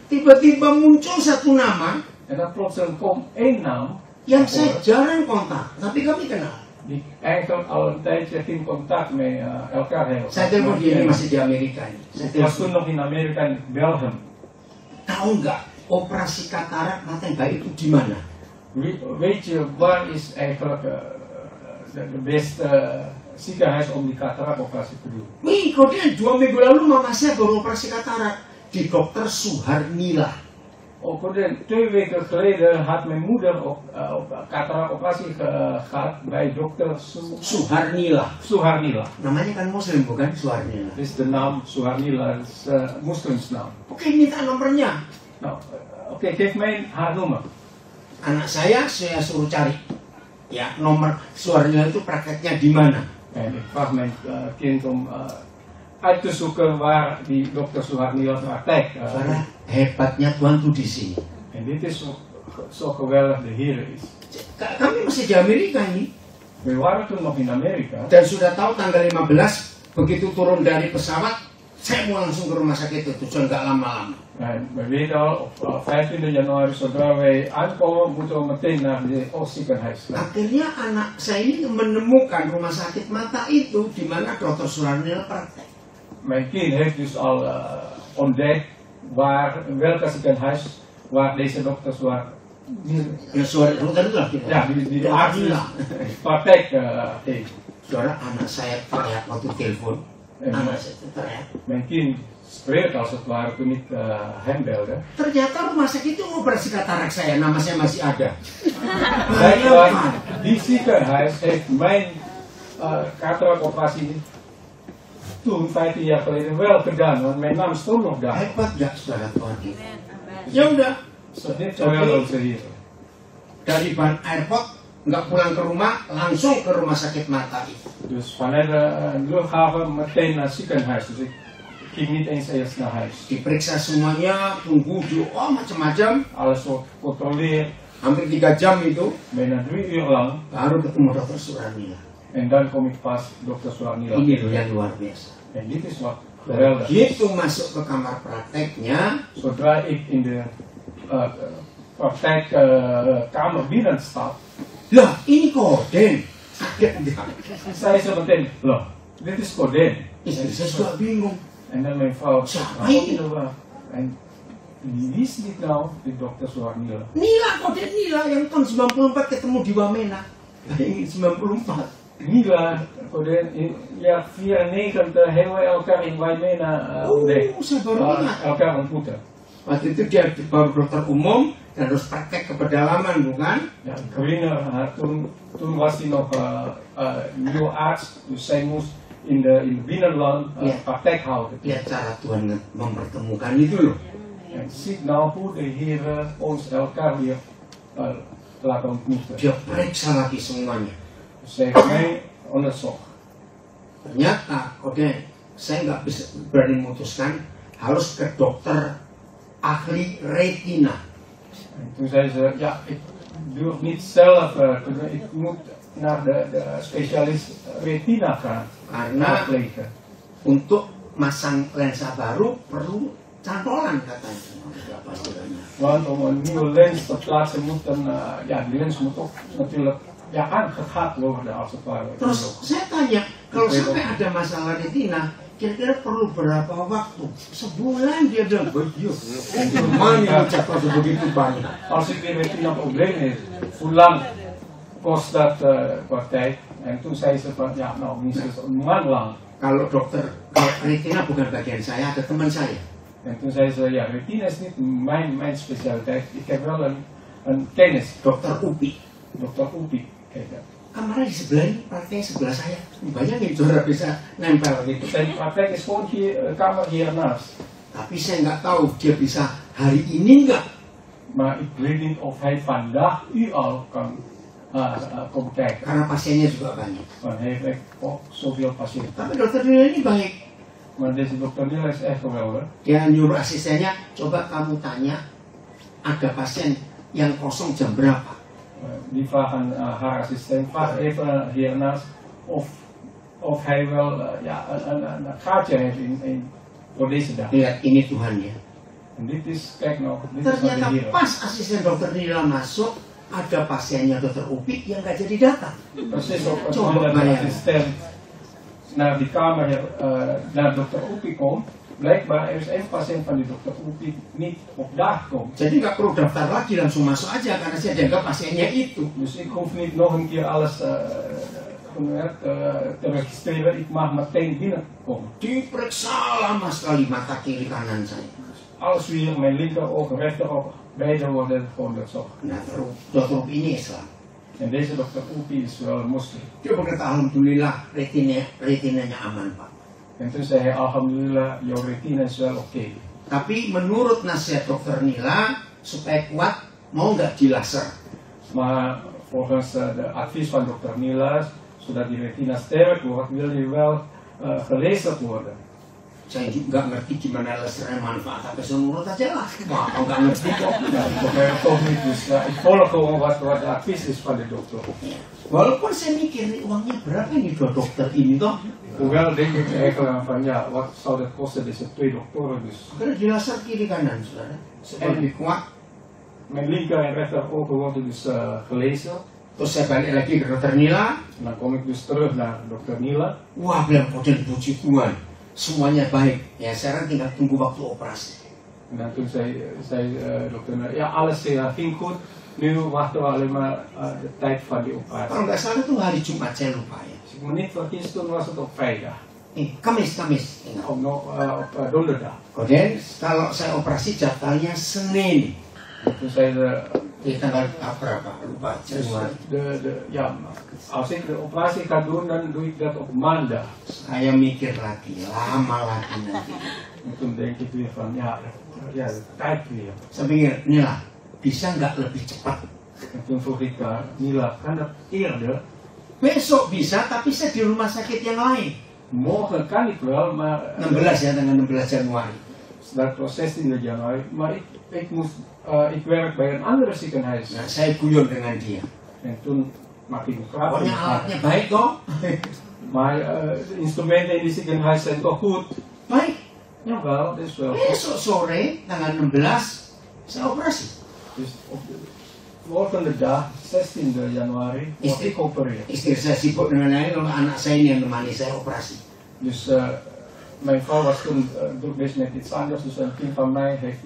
Tiba-tiba muncul satu nama En dan plotseling komt één naam yang saya jarang kontak, tapi kami kenal. die eigenlijk al een tijdje geen contact met elkaar hebben. Saya telepon dia, ini masih di Amerika ini. Saya Ik was telepon. toen nog in Amerika en ik bel hem. Tahu nggak operasi katarak mata yang baik itu di mana? Weet je, waar is eigenlijk de beste ziekenhuis om die katarakoperatie te doen? Wih, kemudian 2 minggu lalu mama saya baru operasi katarak di dokter Suharnila. Ook 2 weken geleden had mijn moeder op katarakoperatie gehad bij dokter Suharnila. Suharnila. Namanya kan muslim bukan Suharnila. Dit is de naam Suharnila, dat is moslimsnaam. Oke, minta nomornya. Nou, oké, geef mij haar nummer. Anak saya suruh cari. Ya, nomor Suharnila itu prakteknya di mana? En ik vraag mijn kind om uit te zoeken waar die dokter Suharnila praktijk. Karena hebatnya Tuhan tuh di sini. En dit is zo geweldig de Heer is. Kami masih di Amerika ini. We waren toen nog in Amerika. Dan sudah tahu tanggal 15 begitu turun dari pesawat, saya mau langsung ke rumah sakit itu, tujuan nggak lama-lama. En we weten al, op 25 januari, zodra wij aankomen, moeten we meteen naar de ziekenhuis gaan. Akhirnya anak saya ini menemukan rumah sakit mata itu di mana Dr. Suarnila praktek. Mijn kind heeft dus al ontdekt welke ziekenhuis waar deze dokters waren. Ya Suarnila kita. Ja, die de arts praktijk heeft. Saudara, anak saya teriak waktu telepon. Anak saya teriak. Mijn kind spreekt als het ware toen ik hem belde. Ternyata rumah sakit itu operasi katarak saya, nama saya masih ada. Blijkbaar, die ziekenhuis heeft mijn katarakoperatie toen 15 jaar geleden wel gedaan, want mijn naam stond nog daar. Hebat gak saudara Tuhan ini? Amen. Ya udah, Terwijl ze hier. dari Ban Airport nggak pulang ke rumah, langsung ke rumah sakit mata itu. Dus vanuit de luchthaven meteen naar het ziekenhuis. Dus ik ging niet eens eerst naar huis. Diperiksa semuanya, tunggu doa macam-macam, Alles wordt gecontroleerd, hampir 3 jam itu, bijna 3 uur lang. baru ketemu Dr. Suarnila. En dan kom ik pas dokter Suarnila. Ini loh yang luar biasa. En dit is wat geweldig. Begitu masuk ke kamar prakteknya, Zodra ik in de praktijkkamer binnen stap, lah ini korden. Kaget dia. zei ze meteen, loh, dit is Coden. Istri saya juga bingung. En dan mijn vrouw, Siapa "Wat ini?" is er waar?" En wie is dit nou, die dokter Suarnila? Nila, korden Nila yang tahun 94 ketemu di Wamena. Ini 94. Nila, Coden, ja, 94 hebben we elkaar in Waimena ontdekt. Saya baru ingat. Elkaar ontmoeten. Waktu itu dia baru dokter umum dan harus praktek ke pedalaman, bukan? Ja, ik herinner, toen was hij nog nieuwe arts, dus zij moest in de binnenland Ja. praktijk houden. Lihat cara Tuhan mempertemukan itu loh. En ziet nou hoe de Heer ons elkaar weer laten ontmoeten. Dia periksa lagi semuanya. Dus zij heeft mij onderzocht. Ternyata, oke, saya nggak bisa berani memutuskan, harus ke dokter ahli retina. En toen zei ze, ja, ik durf niet zelf, ik moet naar de specialist retina gaan. Karena Raadplegen. untuk masang lensa baru perlu cantolan katanya. Berapa istilahnya? Want om een nieuwe lens te plaatsen moet die lens moet ook natuurlijk aangehakt worden als het ware. Terus saya tanya, kalau sampai ada masalah retina, kira-kira perlu berapa waktu? Sebulan dia bilang, begitu. Gimana cepat begitu banyak? Als ik weer retina probleem heb, hoe lang kost dat praktijk? En toen zei ze van, ja, nou, minstens een maand lang. Kalau dokter retina bukan bagian saya, ada teman saya. En toen zei ze, ja, retina is niet mijn specialiteit. Ik heb wel een kennis, Dokter Upi. dokter Upi. Kijk, Kamarnya di sebelah ini, prakteknya sebelah saya. Bayangin saudara bisa nempel gitu. zijn praktijk is gewoon hier, kamer hiernaast. Tapi saya nggak tahu dia bisa hari ini nggak. Maar ik weet niet of hij vandaag u al kan komen kijken. Karena pasiennya juga banyak. Want hij heeft ook zoveel patiënten. Tapi dokter Nila ini baik. Maar deze dokter Nila is echt geweldig. Dia nyuruh asistennya, coba kamu tanya ada pasien yang kosong jam berapa. Die vragen haar assistent, vraag even hiernaast of hij wel een gaatje heeft voor deze dag. Lihat ini Tuhan ya. En dit is, kijk nou, dit is wat de Ternyata Heer. pas asisten dokter Nila masuk, ada pasiennya dokter Upi yang nggak jadi datang. Precies op het Coba moment dat de bayangin. assistent naar die kamer, naar dokter Upi komt, blijkbaar er is één patiënt van die dokter Upi niet op dag komt. Jadi nggak perlu daftar lagi, langsung masuk aja karena saya jaga pasiennya itu. Dus ik hoef niet nog een keer alles te registreren, ik mag meteen binnenkomen. Diperiksa lama sekali mata kiri kanan saya. Alles weer, mijn linkeroog, rechteroog, beide worden gewoon onderzocht. Nah, dokter Upi ini Islam. En deze dokter Upi is wel een moslim. Dia berkata, alhamdulillah retinanya aman Pak. En toen zei hij, alhamdulillah, jouw retina is wel oké. Tapi menurut nasihat dokter Nila, supaya kuat, mau nggak di laser? Maar volgens de advies van dokter Nila, zodat die retina sterk wordt, wil je wel gelezen worden. Saya juga nggak ngerti gimana LSR manfaat apa nurut aja lah. Wah, kalau nggak ngerti kok. Ik volg gewoon wat de advies is van de dokter. Walaupun saya mikir nih, uangnya berapa nih dua dokter ini toh? Hoewel denk ik eigenlijk van ja, wat zou dat kosten deze 2 doktoren dus. Karena dilaser kiri kanan, saudara. Supaya lebih kuat. Mijn linker en rechter ogen worden dus gelezen. Terus saya balik lagi ke dokter Nila. Dan kom ik dus terug naar dokter Nila. Wah, bilang puji Tuhan. Semuanya baik. Ya, sekarang tinggal tunggu waktu operasi. En dan toen zei dokter Nila, ja alles ging goed. Nu wachten we alleen maar de tijd van die operatie. Kalau nggak salah tuh hari Jumat, saya lupa ya. Als ik me niet vergis, toen was het op vrijdag. Kamis. Of op donderdag. Kemudian kalau saya operasi jadwalnya Senin. Toen zei de Di tanggal berapa? Lupa. Januari. Als ik de operatie ga doen, dan doe ik dat op maandag. Saya mikir lagi, lama lagi nanti. En toen denk ik weer van, ja, de tijd weer. Saya pikir, Nila, bisa nggak lebih cepat? En toen vroeg ik Nila, kan dat eerder? Besok bisa, tapi saya di rumah sakit yang lain. Morgen kan ik wel, maar 16 ya, tanggal 16 Januari. dat was 16 januari. Maar ik werk bij een andere ziekenhuis. Nah, saya guyon dengan dia. En toen maak ik een grap. Pokoknya alatnya baik toh? Maar de instrumenten in die ziekenhuis zijn toch goed? Baik. Jawel, dat is wel. Besok sore, tanggal 16, saya operasi. Dus op de volgende dag, 16 januari, word ik geopereerd. Istri saya sibuk dengan lain, lalu anak saya ini yang nemani saya operasi. Dus mijn vrouw was toen druk bezig met iets anders. Dus een vriend van mij heeft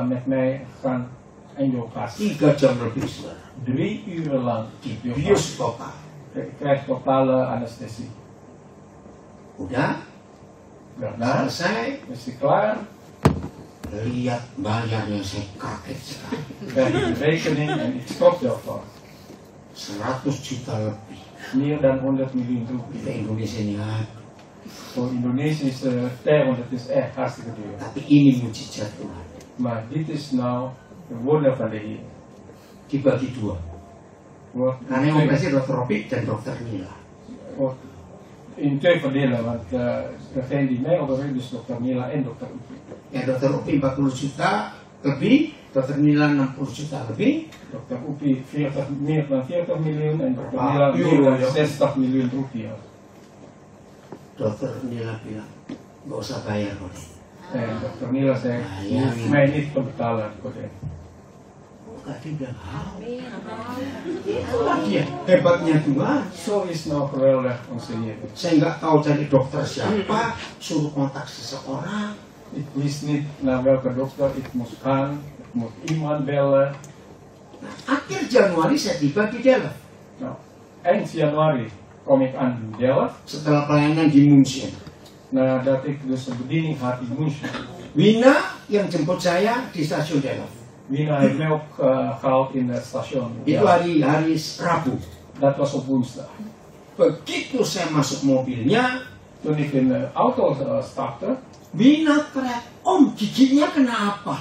met mij gaan endooperatie. 3 jam lebih, saudara. 3 uur lang. Di bius total. Ik krijg totale anesthesie. Udah, Daarna selesai. is hij klaar. Lihat bayarnya, saya kaget sekali. Krijg ik de rekening en ik schrok ervan. 100 juta lebih. Meer dan 100 miljoen Kita roepiah. Indonesia ini Voor Indonesische termen, dat is echt hartstikke duur. tapi ini mujizat Tuhan. Maar dit is nou een wonder van de Heer. Dibagi 2. Karena yang operasi dokter Robi dan dokter Nila. In 2 verdelen, want degene die mij opereert is dokter Nila en dokter Upi. Ya dokter Robi 40 juta lebih, dokter Nila 60 juta lebih. Dokter Upi meer dan 40 miljoen en dokter Ah, Nila meer euro, dan ja. 60 miljoen rupiah. Dokter Nila bilang, nggak usah bayar kok. En dokter Nila zei, je hoeft mij niet te betalen voor dit. Enggak, dia bilang, itulah dia hebatnya Tuhan. Zo is nou geweldig onze Heer. Saya nggak tahu cari dokter siapa, suruh kontak seseorang. Ik wist niet naar welke dokter ik moest gaan. Ik moest iemand bellen. Nah, akhir Januari saya tiba di Delft. Nou, eind januari kom ik aan Delft. Setelah pelayanan di München. Nadat ik dus een bediening had in München. Wina yang jemput saya di stasiun Delft. Wina heeft mij opgehaald in het station. Itu Ja, hari Rabu. dat was op woensdag. Begitu saya masuk mobilnya, Toen ik in de auto stapte, Wina teriak, Om, giginya kenapa?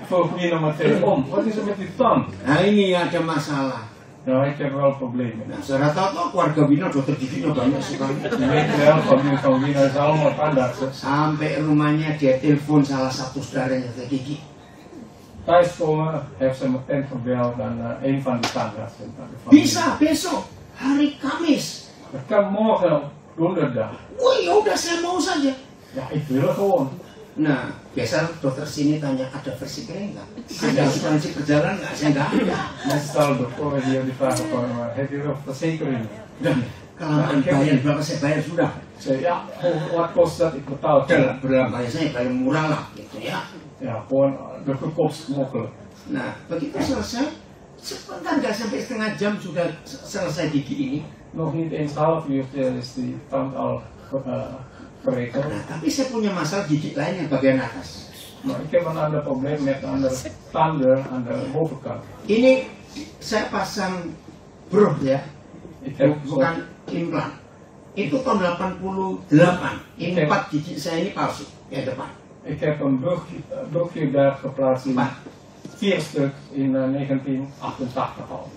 vroeg Wina meteen om. Wat is er met die tand? Nah ini ada masalah. Nou, ik heb wel problemen. Nah, saudara tahu keluarga Wina dokter giginya banyak sekali. Je weet wel, familie van Wina is allemaal tandartsen. Sampai rumahnya dia telepon salah satu saudaranya dokter gigi. Thuiskomen heeft ze meteen gebeld aan een van die tandartsen. van de familie. Bisa besok hari Kamis. Het kan morgen donderdag. Oh ya udah saya mau saja. Ja, ik wil gewoon. Nah, biasa dokter sini tanya ada versi kering nggak? Ada asuransi perjalanan nggak? Saya nggak ada. Meestal doktoren die die vragen van, heb je wel verzekering? Kelamaan bayar berapa saya bayar sudah. Ik zei, ja, wat kost dat? Ik betaal het. Berapa ya saya bayar murah lah gitu ya. Ja, gewoon de goedkoopst mogelijk. Nah, begitu selesai, sebentar nggak sampai setengah jam sudah selesai gigi ini. Nog niet eens half uurtje is die tand al geregeld. Nah, tapi saya punya masalah gigi lain yang bagian atas. Maar ik heb een ander probleem met de andere tanden aan de bovenkant. Ini saya pasang bruh ya, Ik heb bukan implan. Itu tahun 88. Ini 4 gigi saya ini palsu yang depan. Ik heb een brugje daar geplaatst in 4 stuk in 1988 al.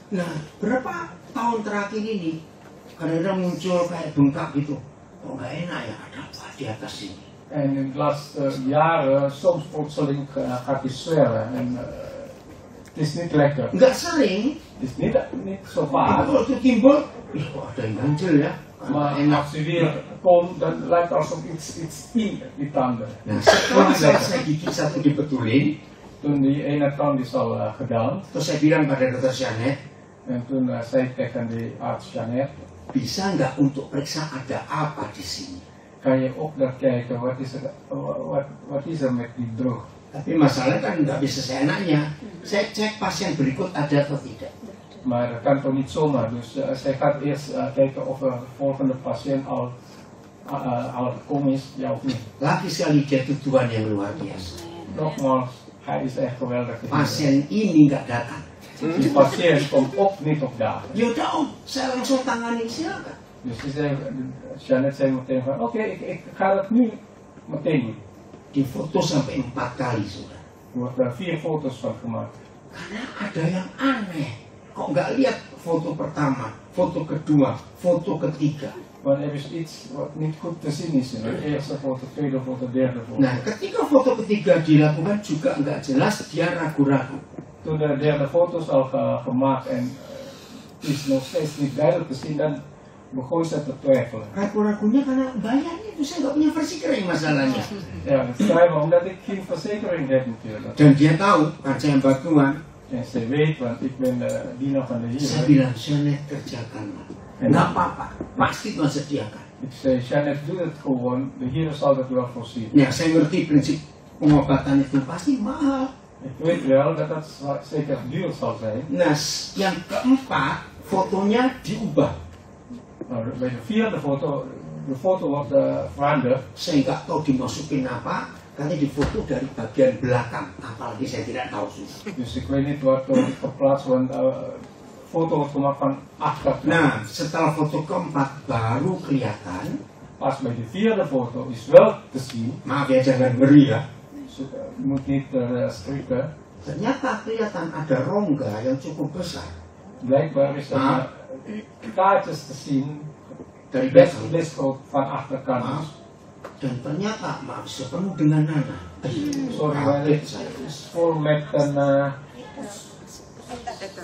Nah, berapa tahun terakhir ini kadang-kadang muncul kayak bengkak gitu. kok nggak enak ya, ada apa di atas ini? En in de laatste jaren, soms plotseling gaat hij zwellen. En het is niet lekker. Nggak sering, Het is niet zo tapi vaak. kalau itu timbul, ih kok ada yang ganjel ya? Maar Enak. als hij weer komt, dan lijkt alsof iets in die tanden. Nah, setelah selesai gigi satu dibetulin, Toen die ene tand is al gedaan. terus saya bilang pada dokter Janet, En toen zei ik tegen die arts Janet, bisa nggak untuk periksa ada apa di sini? kan je ook naar kijken, wat is er met die brug? Tapi masalahnya kan nggak bisa seenaknya. Saya cek pasien berikut ada atau tidak. Maar dat kan toch niet zomaar. Dus zij gaat eerst kijken of de volgende patiënt al gekomen is, ja of niet. Lagi sekali dia itu Tuhan yang luar biasa. Nogmaals, hij is echt geweldig. Pasien ini nggak datang. Die patiënt komt ook niet op dagen. Ya udah om, saya langsung tangani, silakan. Dus die zei, Janet zei meteen van, oké, ik ga dat nu meteen doen. Difoto sampai 4 kali sudah. Er worden 4 foto's van gemaakt. Karena ada yang aneh. Kok nggak lihat foto pertama, foto kedua, foto ketiga. Maar er is iets wat niet goed te zien is in de eerste foto, tweede foto, derde foto. Nah, ketika foto ketiga dilakukan juga nggak jelas, dia ragu-ragu. Toen de derde foto is al gemaakt en het is nog steeds niet duidelijk te zien, dan begon ze te twijfelen. Ragu-ragunya karena bayarnya itu saya nggak punya versi kering masalahnya. Ja, dat schrijven omdat ik geen verzekering heb natuurlijk. Dan dia tahu, kan saya bantuan. En ze weet, want ik ben de dienaar van de Saya Heer. bilang, Janet kerjakanlah. Nggak apa-apa, pasti Tuhan sediakan. Ik zei, Janet, doe het gewoon, de Heer zal dat wel voorzien. Nah, saya ngerti prinsip pengobatan itu pasti mahal. Ik weet wel dat dat zeker duur zal zijn. Nah, yang keempat, fotonya diubah. Maar bij de vierde foto, de foto wordt veranderd. Saya nggak tahu dimasukin apa, karena difoto dari bagian belakang. Apalagi saya tidak tahu susah. Dus ik weet niet wat er geplaatst wordt. Foto wordt gemaakt van achter. Nah, setelah foto keempat baru kelihatan. Pas bij de vierde foto is wel te zien. Maaf ya, jangan beri ya. Dus je moet niet strikken. Ternyata kelihatan ada rongga yang cukup besar. Blijkbaar is er kaartjes te zien. Dari Best belakang. groot van achterkant. Maaf. Dan ternyata, maaf, sepenuh dengan nanah. Sorry, maar Kaget dit saya. is vol met een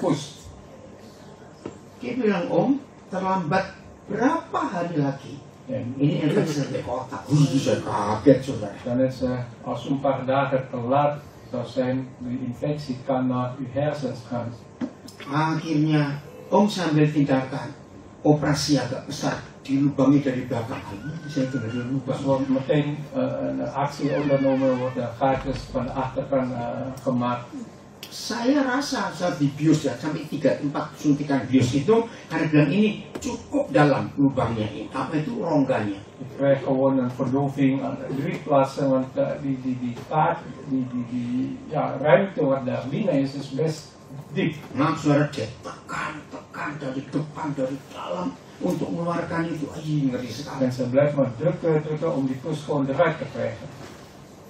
poes. Dia bilang, Om, terlambat berapa hari lagi? En Ini efek sampai kotak. Saya kaget, saudara. dan is als een paar dagen te laat zou zijn, de infectie kan naar uw hersens gaan. Akhirnya Om sambil tindakan operasi agak besar dilubangi dari belakang. Saya tinggal di Dus lubang. wordt meteen een actie ondernomen, worden gaatjes van de achterkant gemaakt. Saya rasa saat di bios ya, sampai 3-4 suntikan bios itu, karena bilang ini cukup dalam lubangnya ini. Apa itu rongganya? Je krijgt gewoon een verdoving aan 3 plaatsen, want die kaart, die ruimte wat daar binnen is best diep. Nah, saudara dia tekan dari depan, dari dalam untuk mengeluarkan itu. Ngeri sekali. En ze blijft maar drukken om die pus gewoon eruit te krijgen.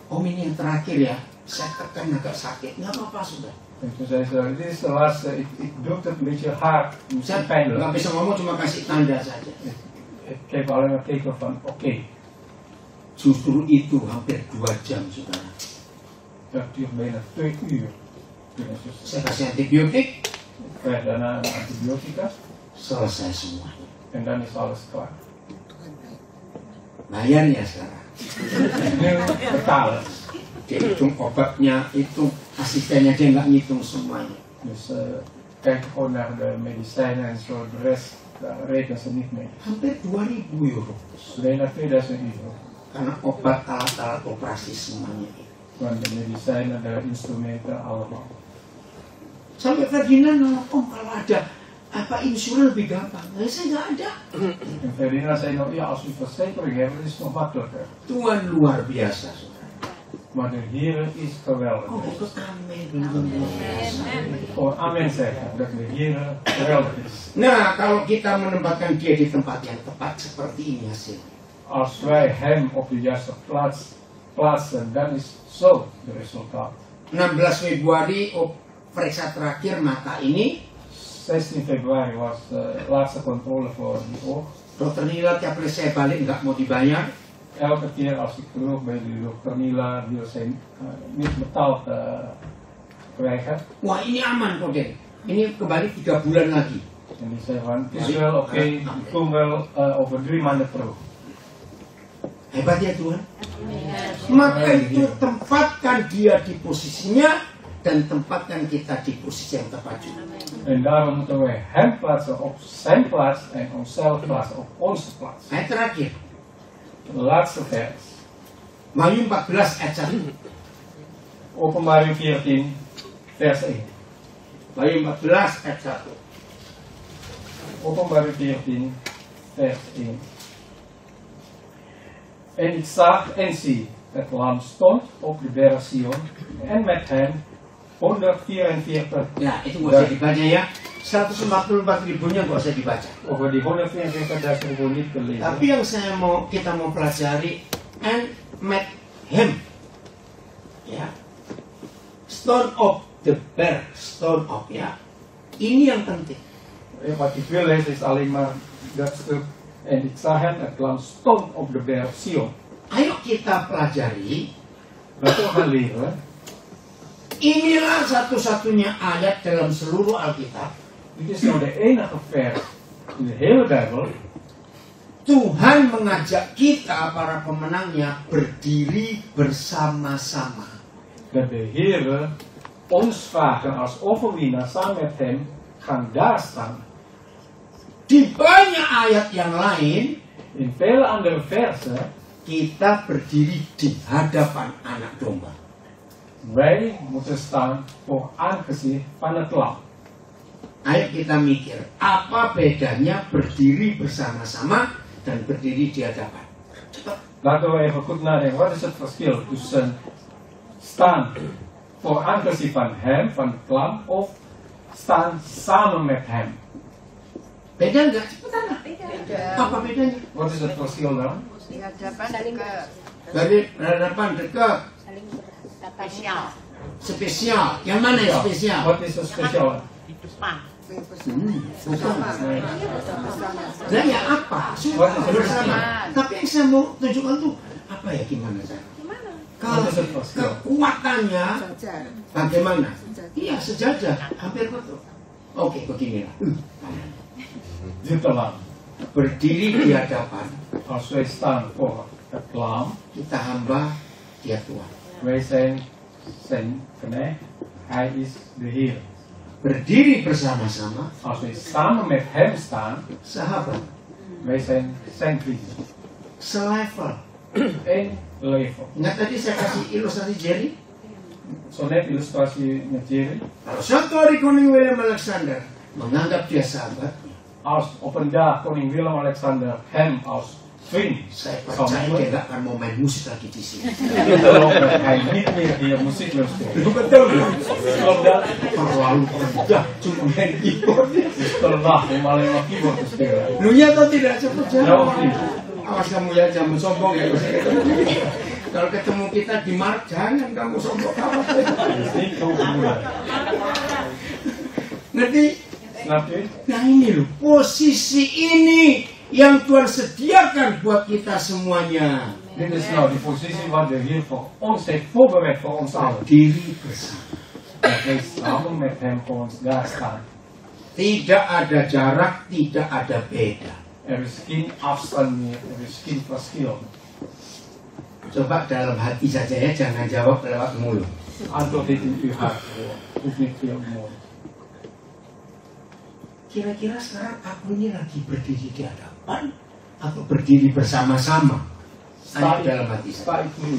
Om ini yang terakhir ya, saya tekan agak sakit. Nggak apa-apa sudah. En toen zei ze, dit is de laatste, ik doe het een beetje hard, Saya misschien pijnlijk. nggak bisa ngomong, cuma kasih tanda saja. Ik heb alleen maar gekeken van, oké, Justru itu hampir 2 jam, saudara. dat duurt bijna 2 uur. Saya kasih antibiotik, Ik krijg daarna een antibiotica selesai semuanya. en dan is alles klaar. Bayarnya sekarang. Nu betalen. Dia hitung obatnya, hitung asistennya, dia nggak ngitung semuanya. Dus kijk gewoon naar de medicijnen en zo, de rest daar rekenen ze niet mee. Hampir 2.000 euro. Dus bijna 2000 euro. Karena obat, alat-alat operasi semuanya itu. Van de medicijnen, de instrumenten, allemaal. Sampai Ferdinand ngomong, Om kalau ada apa insuran lebih gampang. Nah, saya nggak ada. En Ferdinand zei nog, ja, als u verzekering hebt, is het nog makkelijker. Tuhan luar biasa, saudara. Maar de Heer is geweldig. Oh, ikut amin. Luar biasa. Gewoon amen zeggen, dat de Heer geweldig is. Nah, kalau kita menempatkan dia di tempat yang tepat seperti ini hasilnya. Als wij hem op de juiste plaats plaatsen, dan is zo de resultaat. 16 Februari, periksa terakhir mata ini. 16 februari was de laatste controle voor die oog. Dokter Nila tiap kali saya balik nggak mau dibayar. Elke keer als ik terug ben bij de dokter Nila wil zij niet betaald krijgen. Wah ini aman kok deh. Ini kembali 3 bulan lagi. En die zei van, het is wel oké, ik kom wel over 3 maanden terug. Hebat ya Tuhan. Maka itu tempatkan dia di posisinya dan tempatkan kita di posisi yang tepat juga. En daarom moeten wij hem plaatsen op zijn plaats en onszelf plaatsen op onze plaats. Ayat terakhir, De laatste vers. Wahyu 14 ayat 1. Openbaring 14 vers 1. Wahyu 14 ayat 1. Openbaring 14 vers 1. En ik zag en zie, het lam stond op de berg Sion en met hem 144. Ya, itu nggak usah dibaca ya. 144 ribunya nggak usah dibaca. Over die 144 daar zijn we niet gelezen. Tapi yang kita mau pelajari and met him. Ya. Stone of the bear, stone of ya. Ini yang penting. Wat ik wil lezen is alleen maar dat stuk. En ik zag het lam stond op de berg Sion. Ayo kita pelajari. Laten we gaan leren. Inilah satu-satunya ayat dalam seluruh Alkitab. Dit is nou de enige vers in de hele Bijbel. Tuhan mengajak kita para pemenangnya berdiri bersama-sama. Dat de Heer ons vragen als overwinnaar samen met hem gaan daar staan. Di banyak ayat yang lain, In vele andere versen kita berdiri di hadapan anak domba. wij moeten staan voor aangezicht van het lam. Ayo kita mikir, apa bedanya berdiri bersama-sama dan berdiri di hadapan? Cepat. Laten we even goed nadenken. Wat is het verschil tussen staan voor aangezicht van hem, van het lam, of staan samen met hem? Beda nggak? Cepetan lah. Beda. Apa bedanya? Wat is het verschil dan? Di hadapan dekat Dari hadapan dekat, Saling berhadapan. spesial. spesial. Yang mana yang spesial? Wat is het speciaal? Bukan. Bukan. Nee. Nah ya apa? Wat is het Bersama. verschil? Tapi yang saya mau tunjukkan tuh apa ya gimana saya? Kalau Wat is het verschil? kekuatannya bagaimana? Iya sejajar, hampir betul. Oke beginilah. Dit lam. Berdiri di hadapan, Als wij staan voor het lam, kita hamba, dia Tuhan. wij zijn zijn knecht, hij is de Heer. Berdiri bersama-sama, Als wij samen met hem staan, sahabat, wij zijn zijn vrienden. selevel. Eén level. Ingat tadi saya kasih ilustrasi Jerry? Zo net illustratie met Jerry. Kalau suatu hari Koning William Alexander menganggap dia sahabat, Als op een dag koning Willem-Alexander hem als vriend saya zou percaya dia nemen, nggak akan mau main musik lagi di sini. geloof dat hij niet meer hier muziek wil spelen. Betul ya? Klopt dat? Terlalu rendah, cuma main keyboard. Dus te lach om alleen maar keyboard te spelen. Lu ya atau tidak cepet Ja jawab? of niet? Awas kamu ya jangan sombong ya. Kalau ketemu kita di mark jangan kamu sombong. Awas. Dat is niet zo moeilijk. Ngerti? Snap je? Nah ini loh, posisi ini yang Tuhan sediakan buat kita semuanya. Dit is nou die positie wat de Heer voor ons heeft voorbereid voor ons allen. Diri bersama. Dat wij samen met hem voor ons daar staan. Tidak ada jarak, tidak ada beda. Er is geen afstand meer, er is geen verschil. Coba dalam hati saja ya, jangan jawab lewat mulut. Antwoord dit in uw hart. Hoeft niet veel mooi. Kira-kira sekarang aku ini lagi berdiri di hadapan atau berdiri bersama-sama? Sta Ada dalam hati ik, saya. sta ik nu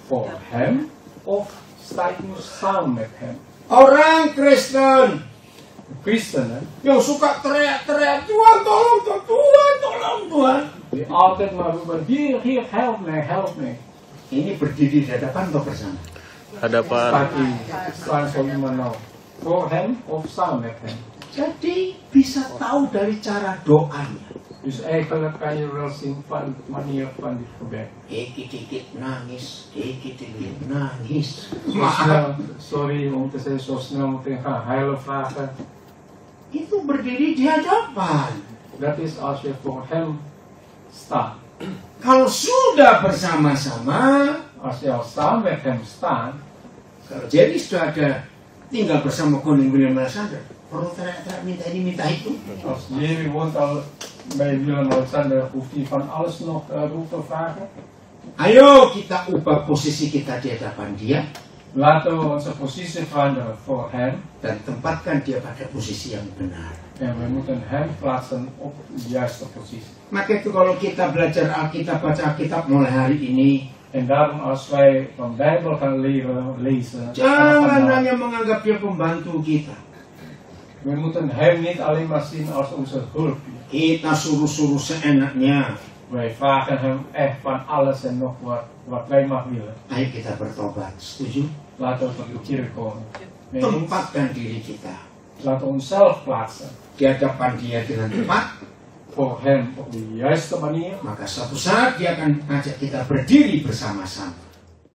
voor hem of sta ik nu samen met hem? Orang Kristen De christenen yang suka teriak-teriak, Tuhan tolong, Tuhan tolong, Tuhan. die altijd maar roepen, Heer, help mij, help mij. Ini berdiri di hadapan atau bersama? Staat hij staan voor iemand nou voor hem of samen met hem? Jadi bisa tahu dari cara doanya. Dus eigenlijk kan je wel zien van de manier van dit gebed. Dikit-dikit nangis, dikit-dikit nangis. Zo snel, sorry om te zeggen, zo snel meteen gaan huilen vragen. Itu berdiri di hadapan. Dat is als je voor hem staat. Kalau sudah bersama-sama, Als je al samen met hem staat, kalau jadi sudah ada tinggal bersama koning Willem-Alexander, perlu teriak-teriak minta ini minta itu. als Jerry woont al bij Willem-Alexander, hoeft hij van alles nog roepen vragen. Ayo kita ubah posisi kita di hadapan dia Laten we onze positie veranderen voor hem. dan tempatkan dia pada posisi yang benar. En we moeten hem plaatsen op de juiste positie. Maka itu kalau kita belajar Alkitab, baca Alkitab mulai hari ini, En daarom als wij van Bijbel gaan lezen, jangan vanaf hanya menganggap dia pembantu kita. we moeten hem niet alleen maar zien als onze hulpje. Kita suruh-suruh seenaknya. Wij vragen hem echt van alles en nog wat wij maar willen. Ayo kita bertobat, setuju? Laten we tot de kerk komen. Nee, Tempatkan diri kita laten we onszelf plaatsen di hadapan dia dengan tepat, voor hem op de juiste manier. maka suatu saat dia akan ajak kita berdiri bersama-sama.